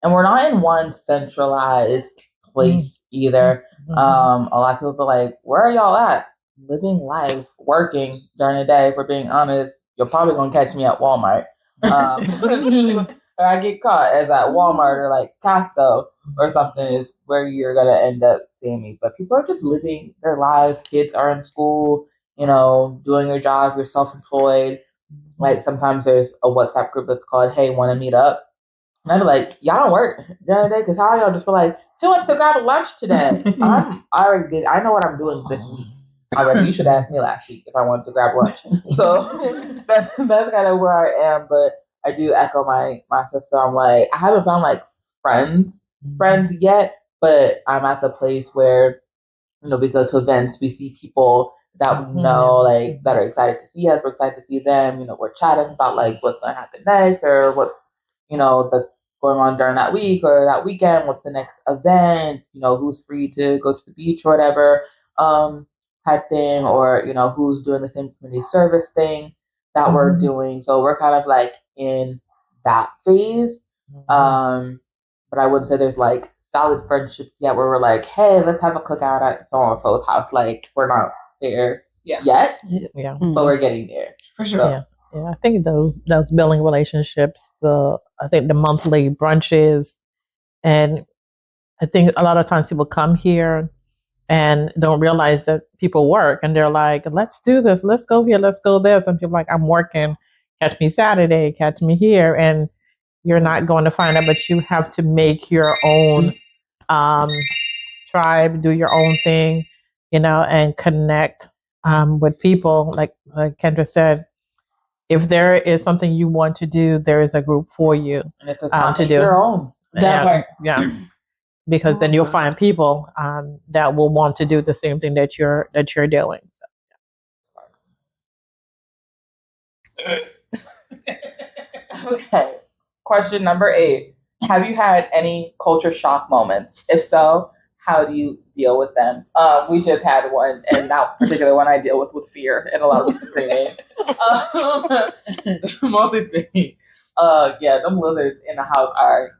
And we're not in one centralized place either. A lot of people are like, where are y'all at? Living life, working during the day. If we're being honest, you're probably going to catch me at Walmart. Or I get caught as at Walmart or like Costco or something is where you're going to end up seeing me. But people are just living their lives. Kids are in school, doing their job. You're self-employed. Like sometimes there's a WhatsApp group that's called, hey, want to meet up? And I'd be like, y'all don't work during the day? Because how are y'all just be like, who wants to grab a lunch today? I know what I'm doing this week. You should ask me last week if I wanted to grab lunch. So that's kind of where I am. But I do echo my sister. I'm like, I haven't found like friends yet, but I'm at the place where, we go to events, we see people that we know, like, that are excited to see us. We're excited to see them. We're chatting about like what's going to happen next or what's, that's going on during that week or that weekend. What's the next event? Who's free to go to the beach or whatever, type thing, or who's doing the same community service thing that we're doing. So we're kind of like in that phase. But I wouldn't say there's like solid friendships yet where we're like, hey, let's have a cookout at so and so's house. Like we're not there yet, but we're getting there for sure. So, yeah, I think those building relationships. I think the monthly brunches, and I think a lot of times people come here and don't realize that people work, and they're like, let's do this, let's go here, let's go there. Some people are like, I'm working, catch me Saturday, catch me here, and you're not going to find out, but you have to make your own tribe, do your own thing, and connect with people. Like Kendra said, if there is something you want to do, there is a group for you and if it's not to do your own. Yeah. Because then you'll find people that will want to do the same thing that you're doing. Okay. Question number 8. Have you had any culture shock moments? If so, how do you deal with them? We just had one, and that particular one I deal with fear and a lot of screaming. Mostly screaming. Them lizards in the house are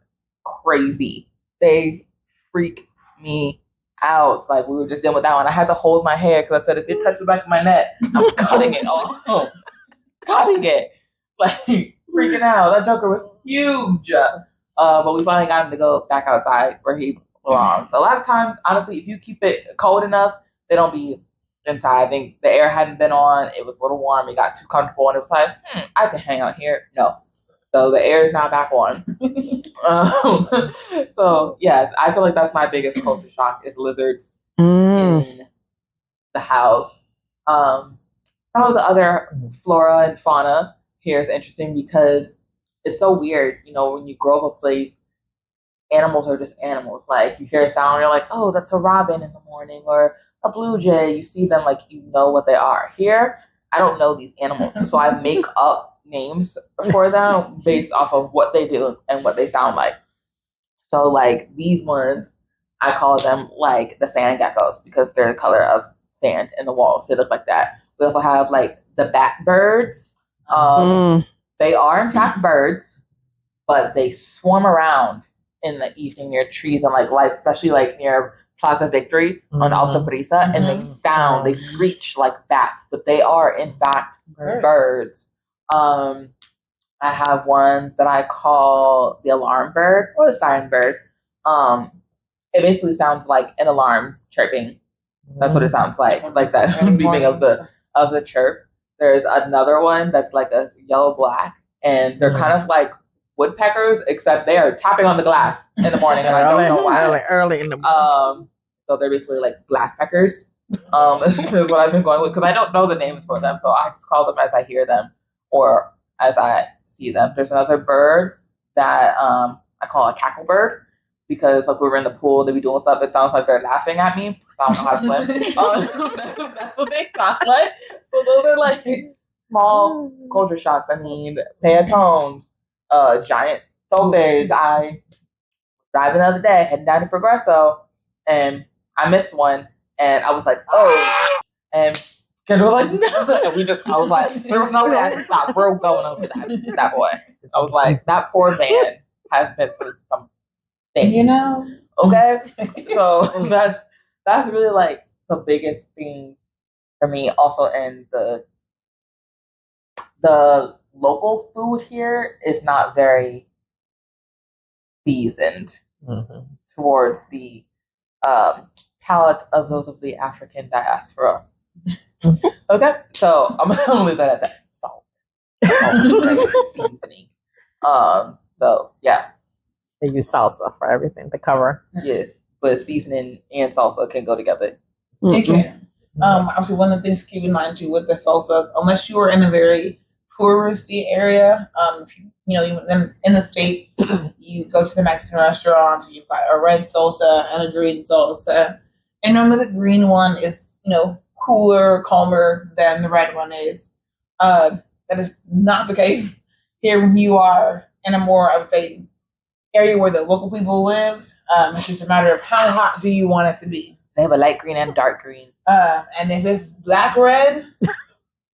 crazy. They freak me out. Like we were just dealing with that one. I had to hold my hair because I said if it touches the back of my neck, I'm cutting it off. Cutting it. Like freaking out. That joker was huge. But we finally got him to go back outside where he belongs. A lot of times, honestly, if you keep it cold enough, they don't be inside. I think the air hadn't been on. It was a little warm. It got too comfortable, and it was like, I can hang out here. No. So the air is now back on. So yeah, I feel like that's my biggest culture shock is lizards in the house. Some of the other flora and fauna here is interesting because it's so weird. When you grow up a place, animals are just animals. Like you hear a sound, you're like, oh, that's a robin in the morning or a blue jay. You see them like you know what they are. Here, I don't know these animals, so I make up names for them based off of what they do and what they sound like. So like these ones, I call them like the sand geckos because they're the color of sand in the walls. They look like that. We also have like the bat birds. They are in fact birds, but they swarm around in the evening near trees and like light, especially like near Plaza Victory on Alta Brisa, and they screech like bats, but they are in fact birds. I have one that I call the alarm bird or the siren bird. It basically sounds like an alarm chirping. That's what it sounds like that beeping of the chirp. There's another one that's like a yellow black, and they're kind of like woodpeckers, except they are tapping on the glass in the morning, and I don't know why. Early in the morning. So they're basically like glass peckers. Is what I've been going with because I don't know the names for them, so I just call them as I hear them or as I see them. There's another bird that I call a cackle bird because like we were in the pool, they be doing stuff. It sounds like they're laughing at me. I don't know how to swim. That's what they sound like. So those are like small culture shocks. I mean, pantons, giant topes. I driving the other day, heading down to Progresso, and I missed one, and I was like, oh, and Kendra was like, no, and I was like, there was no way I could stop. We're going over that boy. I was like, that poor man has been through some things, okay? So that's really like the biggest thing for me. Also, and the local food here is not very seasoned towards the palate of those of the African diaspora. Okay, so I'm gonna leave that at that. Salt, seasoning. So yeah, they use salsa for everything to cover. Yes, but seasoning and salsa can go together. It can. Actually, one of the things to keep in mind too with the salsas, unless you are in a very touristy area, in the States, you go to the Mexican restaurants, you've got a red salsa and a green salsa, and normally the green one is cooler, calmer than the red one is. That is not the case here when you are in a more, I would say, area where the local people live. It's just a matter of how hot do you want it to be. They have a light green and dark green. And if it's black red,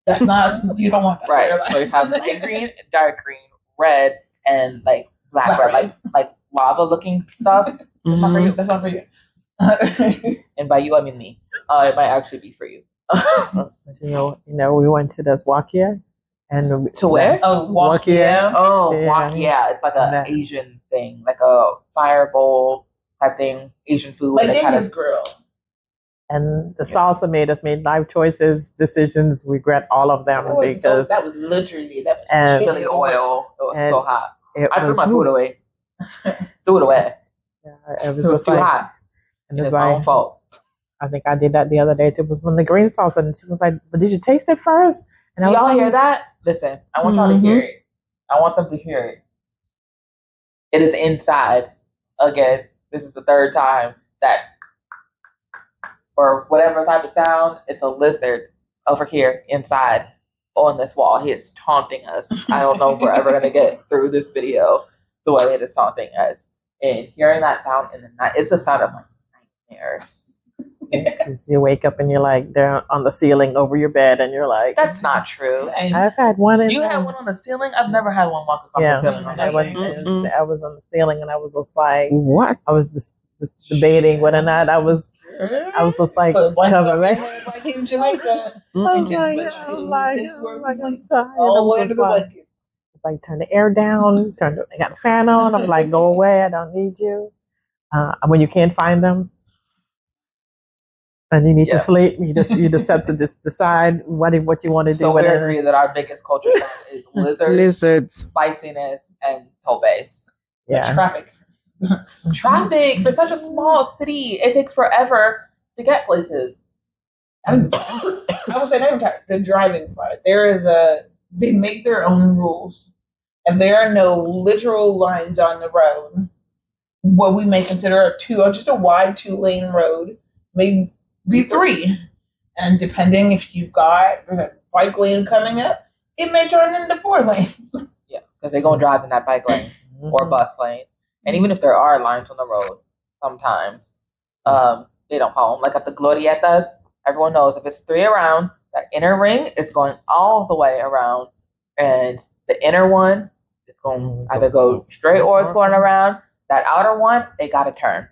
that's not, you don't want that. Right. So you have light green, dark green, red, and like black red, like lava looking stuff. That's not for you. That's not for you. And by you, I mean me. It might actually be for you. We went to this Wakia. And to where? Oh, Wakia. Oh, Wakia. It's like an Asian thing, like a fire bowl type thing, Asian food. Like India's grill. And the salsa made us make life choices, decisions, regret all of them because that was literally chili oil. It was so hot. I threw my food away. Threw it away. Yeah, it was too hot. And it's my own fault. I think I did that the other day. It was when the green salsa, and she was like, "But did you taste it first?" And y'all hear that? Listen, I want y'all to hear it. I want them to hear it. It is inside. Again, this is the third time that, or whatever type of sound, it's a lizard over here inside on this wall. He is taunting us. I don't know if we're ever going to get through this video the way it is taunting us. And hearing that sound in the night, it's the sound of my nightmares. Because you wake up and you're like, they're on the ceiling over your bed, and you're like, that's not true. I've had one. You had one on the ceiling? I've never had one walk across the ceiling. I was on the ceiling, and I was just like, what? I was just debating whether or not I was just like, cover me. Like in Jamaica. All the way to the blanket. It's like, turn the air down, I got the fan on. I'm like, go away, I don't need you. When you can't find them, and you need to sleep, you just have to just decide what you want to do. So we agree that our biggest culture shock is lizards, spiciness, and tobeis. Yeah, traffic for such a small city. It takes forever to get places. I would say not the driving part. They make their own rules, and there are no literal lines on the road. What we may consider just a wide 2-lane road may be 3, and depending if you've got a bike lane coming up, it may turn into 4 lanes. Yeah, because they're gonna drive in that bike lane or bus lane, and even if there are lines on the road, sometimes they don't follow them. Like at the glorietas, everyone knows if it's 3 around, that inner ring is going all the way around, and the inner one is going to either go straight or it's going around. That outer one, they gotta turn.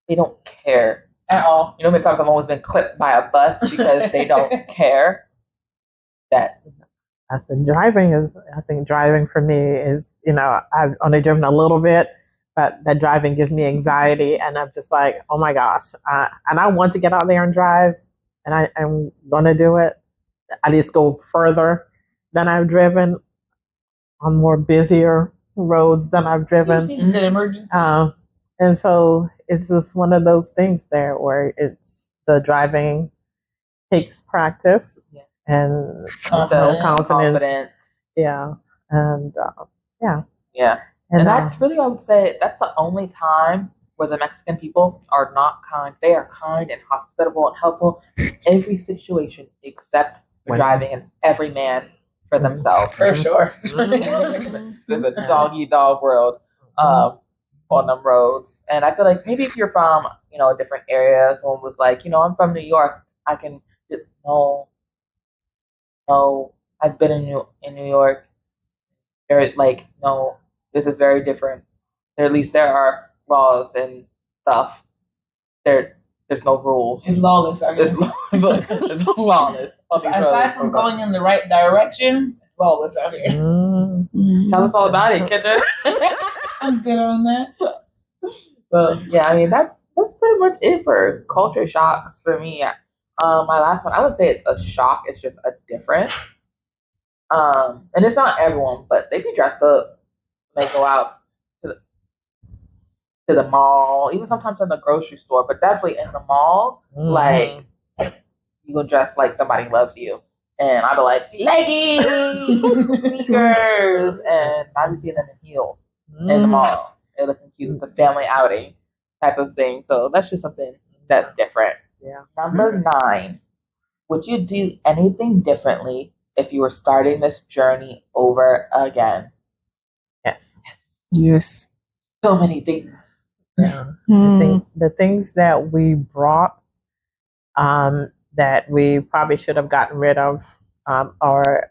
They don't care at all. You know how many times I've almost been clipped by a bus because they don't care? I said I think driving for me is, I've only driven a little bit, but that driving gives me anxiety, and I'm just like, oh my gosh. And I want to get out there and drive, and I'm going to do it. At least go further than I've driven on more busier roads than I've driven. And so it's just one of those things there where the driving takes practice and confidence. Yeah. And yeah. And that's really, I would say, that's the only time where the Mexican people are not kind. They are kind and hospitable and helpful in every situation except for driving, and every man for themselves. For sure. It's a dog-eat-dog world on them roads. And I feel like maybe if you're from, a different area, someone was like, I'm from New York, I can just, no, I've been in New York. They're like, no, this is very different. At least there are laws and stuff. There's no rules. It's lawless. It's lawless. Aside from going in the right direction, it's lawless out here. Tell us all about it, Kendra. I'm good on that. Well, yeah, I mean that's pretty much it for culture shocks for me. My last one, I would say it's a shock. It's just a difference. And it's not everyone, but they be dressed up. They go out to the mall, even sometimes in the grocery store, but definitely in the mall. Like you go dress like somebody loves you, and I'd be like leggings, sneakers, and I be seeing them in heels in the mall. They're looking cute, the family outing type of thing. So that's just something that's different. Yeah. Number 9, would you do anything differently if you were starting this journey over again? Yes. so many things. Yeah. The things that we brought that we probably should have gotten rid of, or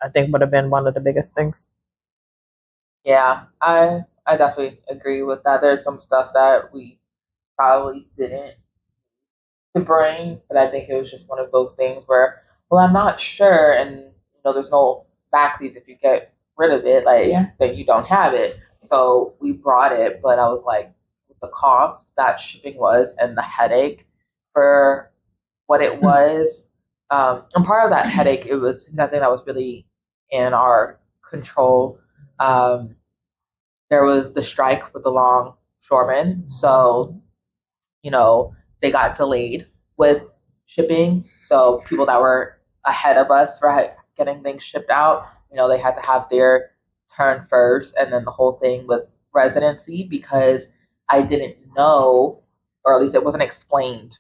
I think would have been one of the biggest things. Yeah, I definitely agree with that. There's some stuff that we probably didn't to bring, but I think it was just one of those things where, well, I'm not sure, and there's no backseat if you get rid of it, like then you don't have it. So we brought it, but I was like, the cost that shipping was and the headache for what it was, and part of that headache, it was nothing that was really in our control. Um, there was the strike with the longshoremen, so they got delayed with shipping. So people that were ahead of us for getting things shipped out, they had to have their turn first, and then the whole thing with residency because I didn't know, or at least it wasn't explained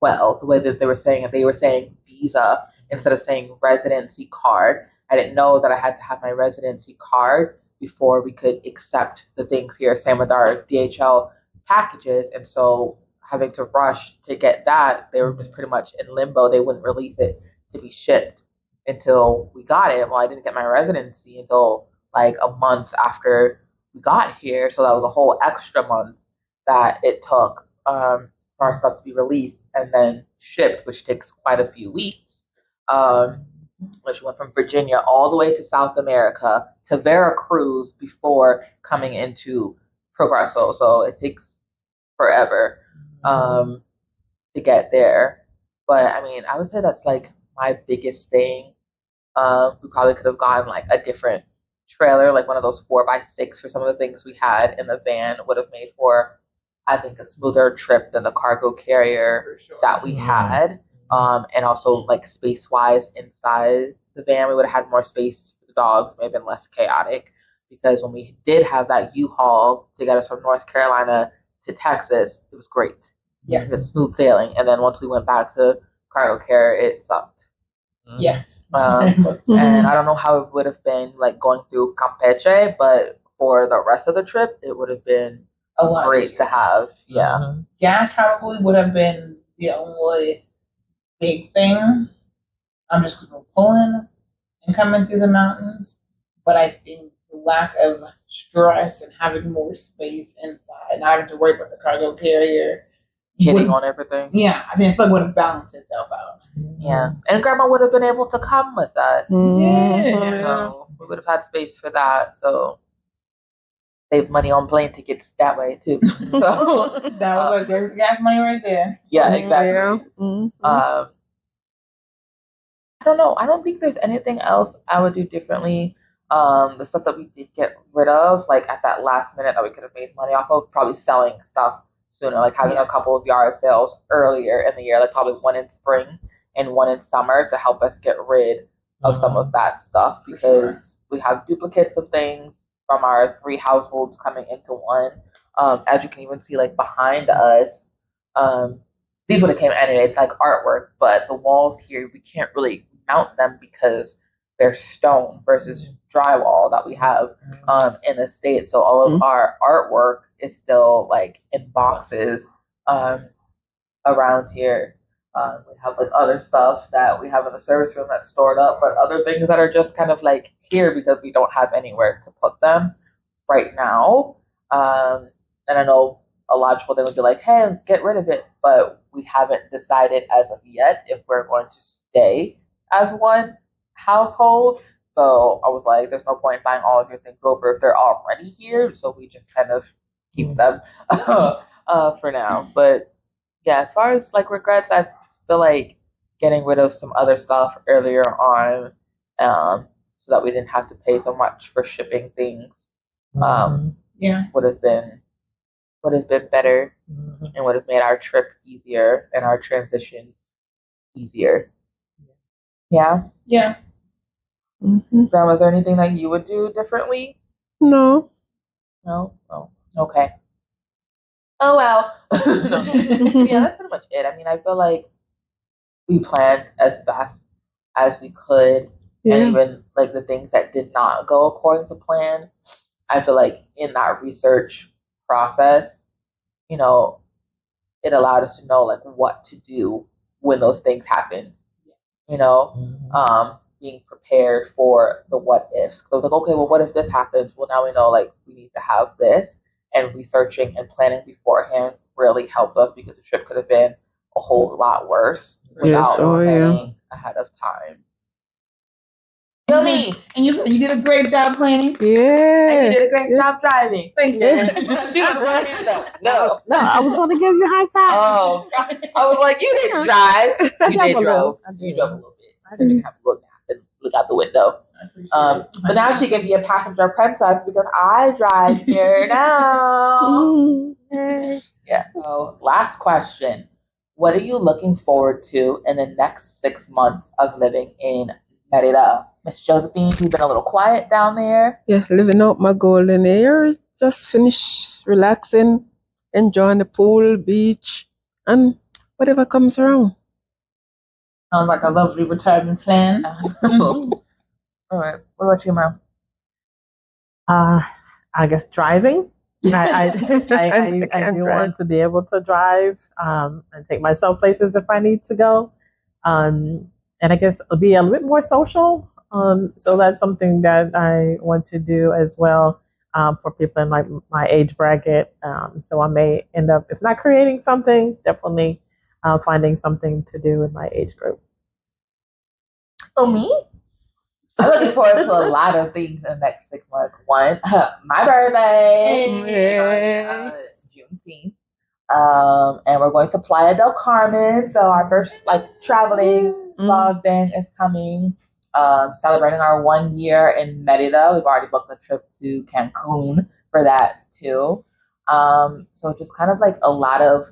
well the way that they were saying it. They were saying visa instead of saying residency card. I didn't know that I had to have my residency card before we could accept the things here. Same with our DHL packages, and so having to rush to get that, they were just pretty much in limbo. They wouldn't release it to be shipped until we got it. Well, I didn't get my residency until like a month after we got here, so that was a whole extra month that it took for our stuff to be released and then shipped, which takes quite a few weeks. Which went from Virginia all the way to South America to Veracruz before coming into Progresso. So it takes forever to get there. But I mean, I would say that's like my biggest thing. We probably could have gotten like a different trailer, like one of those 4x6 for some of the things we had in the van would have made for, I think, a smoother trip than the cargo carrier that we had. And also like space wise inside the van, we would have had more space for the dogs, may have been less chaotic. Because when we did have that U-Haul to get us from North Carolina to Texas, it was great. Yeah. It was smooth sailing. And then once we went back to cargo carrier, it sucked. Yeah. And I don't know how it would have been like going through Campeche, but for the rest of the trip, it would have been a lot great easier to have. Yeah. Gas probably would have been the only big thing. Just because we're pulling and coming through the mountains. But I think the lack of stress and having more space inside, not having to worry about the cargo carrier hitting on everything. Yeah, I think it would have balanced itself out. Yeah, and Grandma would have been able to come with us. Yeah, so we would have had space for that. So save money on plane tickets that way too. So that was like there's gas money right there. Yeah, exactly. I don't know. I don't think there's anything else I would do differently. The stuff that we did get rid of, like at that last minute that we could have made money off of, probably selling stuff sooner, like having a couple of yard sales earlier in the year, like probably one in spring and one in summer to help us get rid of some of that stuff because we have duplicates of things from our 3 households coming into one. As you can even see, like behind us, these would have came anyway. It's like artwork, but the walls here we can't really mount them because they're stone versus drywall that we have in the States. So all of our artwork is still like in boxes around here. We have like other stuff that we have in the service room that's stored up, but other things that are just kind of like here because we don't have anywhere to put them right now. And I know a logical thing would be like, hey, get rid of it, but we haven't decided as of yet if we're going to stay as one household. So I was like, there's no point in buying all of your things over if they're already here. So we just kind of keep them for now. But yeah, as far as like regrets, I feel like getting rid of some other stuff earlier on, so that we didn't have to pay so much for shipping things. Would have been better and would have made our trip easier and our transition easier. Yeah. Yeah. Grandma, is there anything that you would do differently? No. No? Oh, okay. Oh, well. No. Yeah, that's pretty much it. I mean, I feel like we planned as best as we could. Yeah. And even like the things that did not go according to plan, I feel like in that research process, you know, it allowed us to know like what to do when those things happen. You know, being prepared for the what ifs. So like, okay, well, what if this happens? Well, now we know like we need to have this, and researching and planning beforehand really helped us because the trip could have been a whole lot worse without planning ahead of time. Yummy! And you did a great job planning. Yeah. And you did a great job driving. Thank you. She was right No, I was going to give you a high five. Oh, I was like, you didn't drive. You did drove. You drove a little bit. I didn't have to look out the window. But now she can be a passenger princess because I drive here now. Yeah. So, last question. What are you looking forward to in the next 6 months of living in Merida? Miss Josephine, you've been a little quiet down there. Yeah, living out my golden years. Just finish relaxing, enjoying the pool, beach, and whatever comes around. Sounds like a lovely retirement plan. All right. What about you, Mom? I guess driving. I do want to be able to drive and take myself places if I need to go. And I guess it'll be a little bit more social. So that's something that I want to do as well for people in my age bracket. So I may end up, if not creating something, definitely finding something to do in my age group. Oh, me? I'm looking forward to a lot of things in the next 6 months. One, my birthday, Juneteenth. And we're going to Playa del Carmen. So our first traveling vlog thing is coming. Celebrating our 1 year in Merida. We've already booked a trip to Cancun for that too. So just kind of like a lot of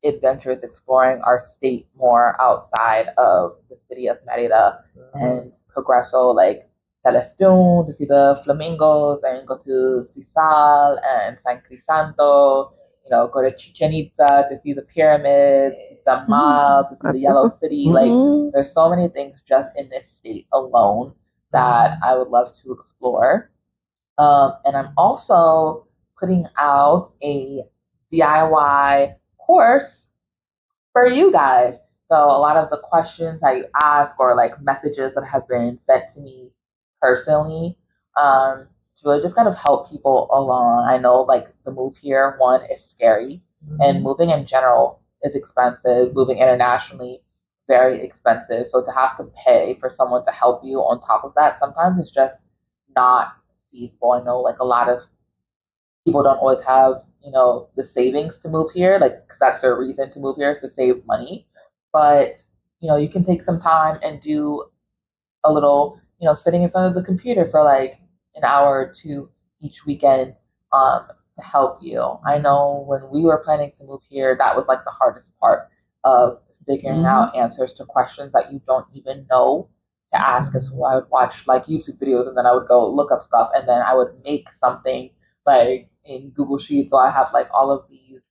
adventures exploring our state more outside of the city of Merida and Progreso, like Celestún to see the flamingos and go to Sisal and San Crisanto, go to Chichen Itza to see the pyramids, Zamal to see the Yellow City. Like, there's so many things just in this state alone that I would love to explore. And I'm also putting out a DIY course for you guys. So a lot of the questions that you ask or messages that have been sent to me personally, to really just kind of help people along. I know the move here, one, is scary, and moving in general is expensive. Moving internationally, very expensive. So to have to pay for someone to help you on top of that, sometimes it's just not feasible. I know a lot of people don't always have the savings to move here, cause that's their reason to move here, is to save money. But you can take some time and do a little sitting in front of the computer for an hour or two each weekend to help you. I know when we were planning to move here, that was the hardest part of figuring out answers to questions that you don't even know to ask. And so I would watch YouTube videos, and then I would go look up stuff, and then I would make something in Google Sheets. So I have all of these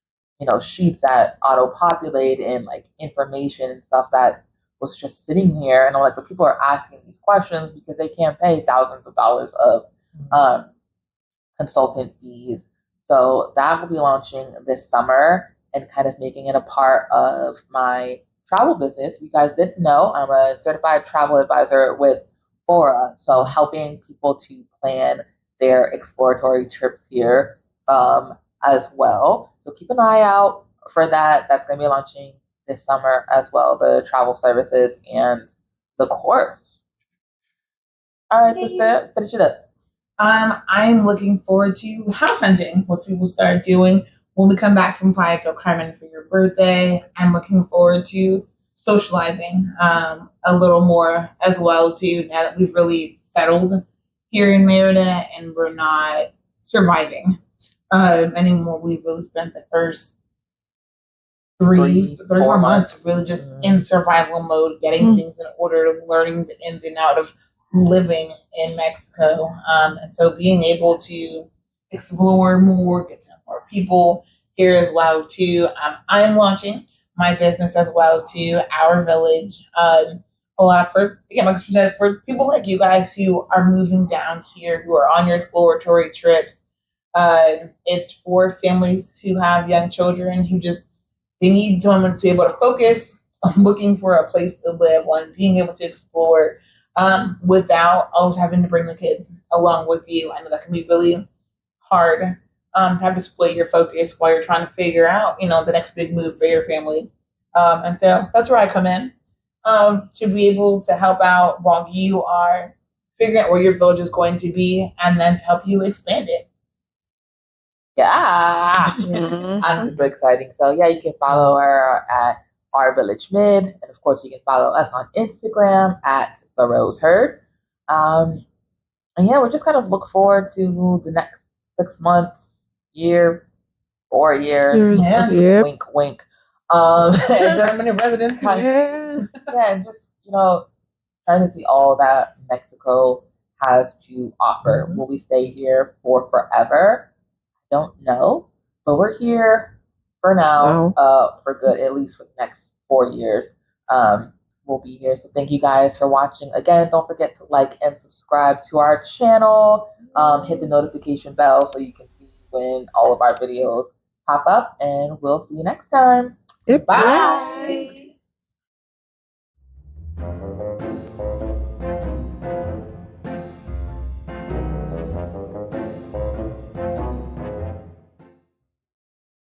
sheets that auto populate and information and stuff that was just sitting here. And I'm but people are asking these questions because they can't pay thousands of dollars of consultant fees. So that will be launching this summer and kind of making it a part of my travel business. If you guys didn't know, I'm a certified travel advisor with Fora. So helping people to plan their exploratory trips here as well. So keep an eye out for that. That's going to be launching this summer as well, the travel services and the course. All right, sister, finish it up. I'm looking forward to house hunting, which we will start doing when we come back from Playa del Carmen for your birthday. I'm looking forward to socializing a little more as well too, now that we've really settled here in Merida and we're not surviving anymore. We've really spent the first 3-4 months really just in survival mode, getting things in order, learning the ins and outs of living in Mexico. And so being able to explore more, get to know more people here as well too. I'm launching my business as well too, Our Village. A lot for people like you guys who are moving down here, who are on your exploratory trips, It's for families who have young children who they need someone to be able to focus on looking for a place to live, on being able to explore without always having to bring the kid along with you. I know that can be really hard to have to split your focus while you're trying to figure out, the next big move for your family. And so that's where I come in to be able to help out while you are figuring out where your village is going to be and then to help you expand it. Yeah. I'm super exciting. So yeah, you can follow her at Our Village Mid. And of course you can follow us on Instagram at The Rose Herd. And yeah, we just kind of look forward to the next 6 months, year, 4 years. Yeah. Wink, wink. Permanent residence. And just, trying to see all that Mexico has to offer. Will we stay here for forever? Don't know, but we're here for now, for good, at least for the next 4 years. We'll be here. So thank you guys for watching. Again, don't forget to like and subscribe to our channel. Hit the notification bell so you can see when all of our videos pop up, and we'll see you next time. Bye.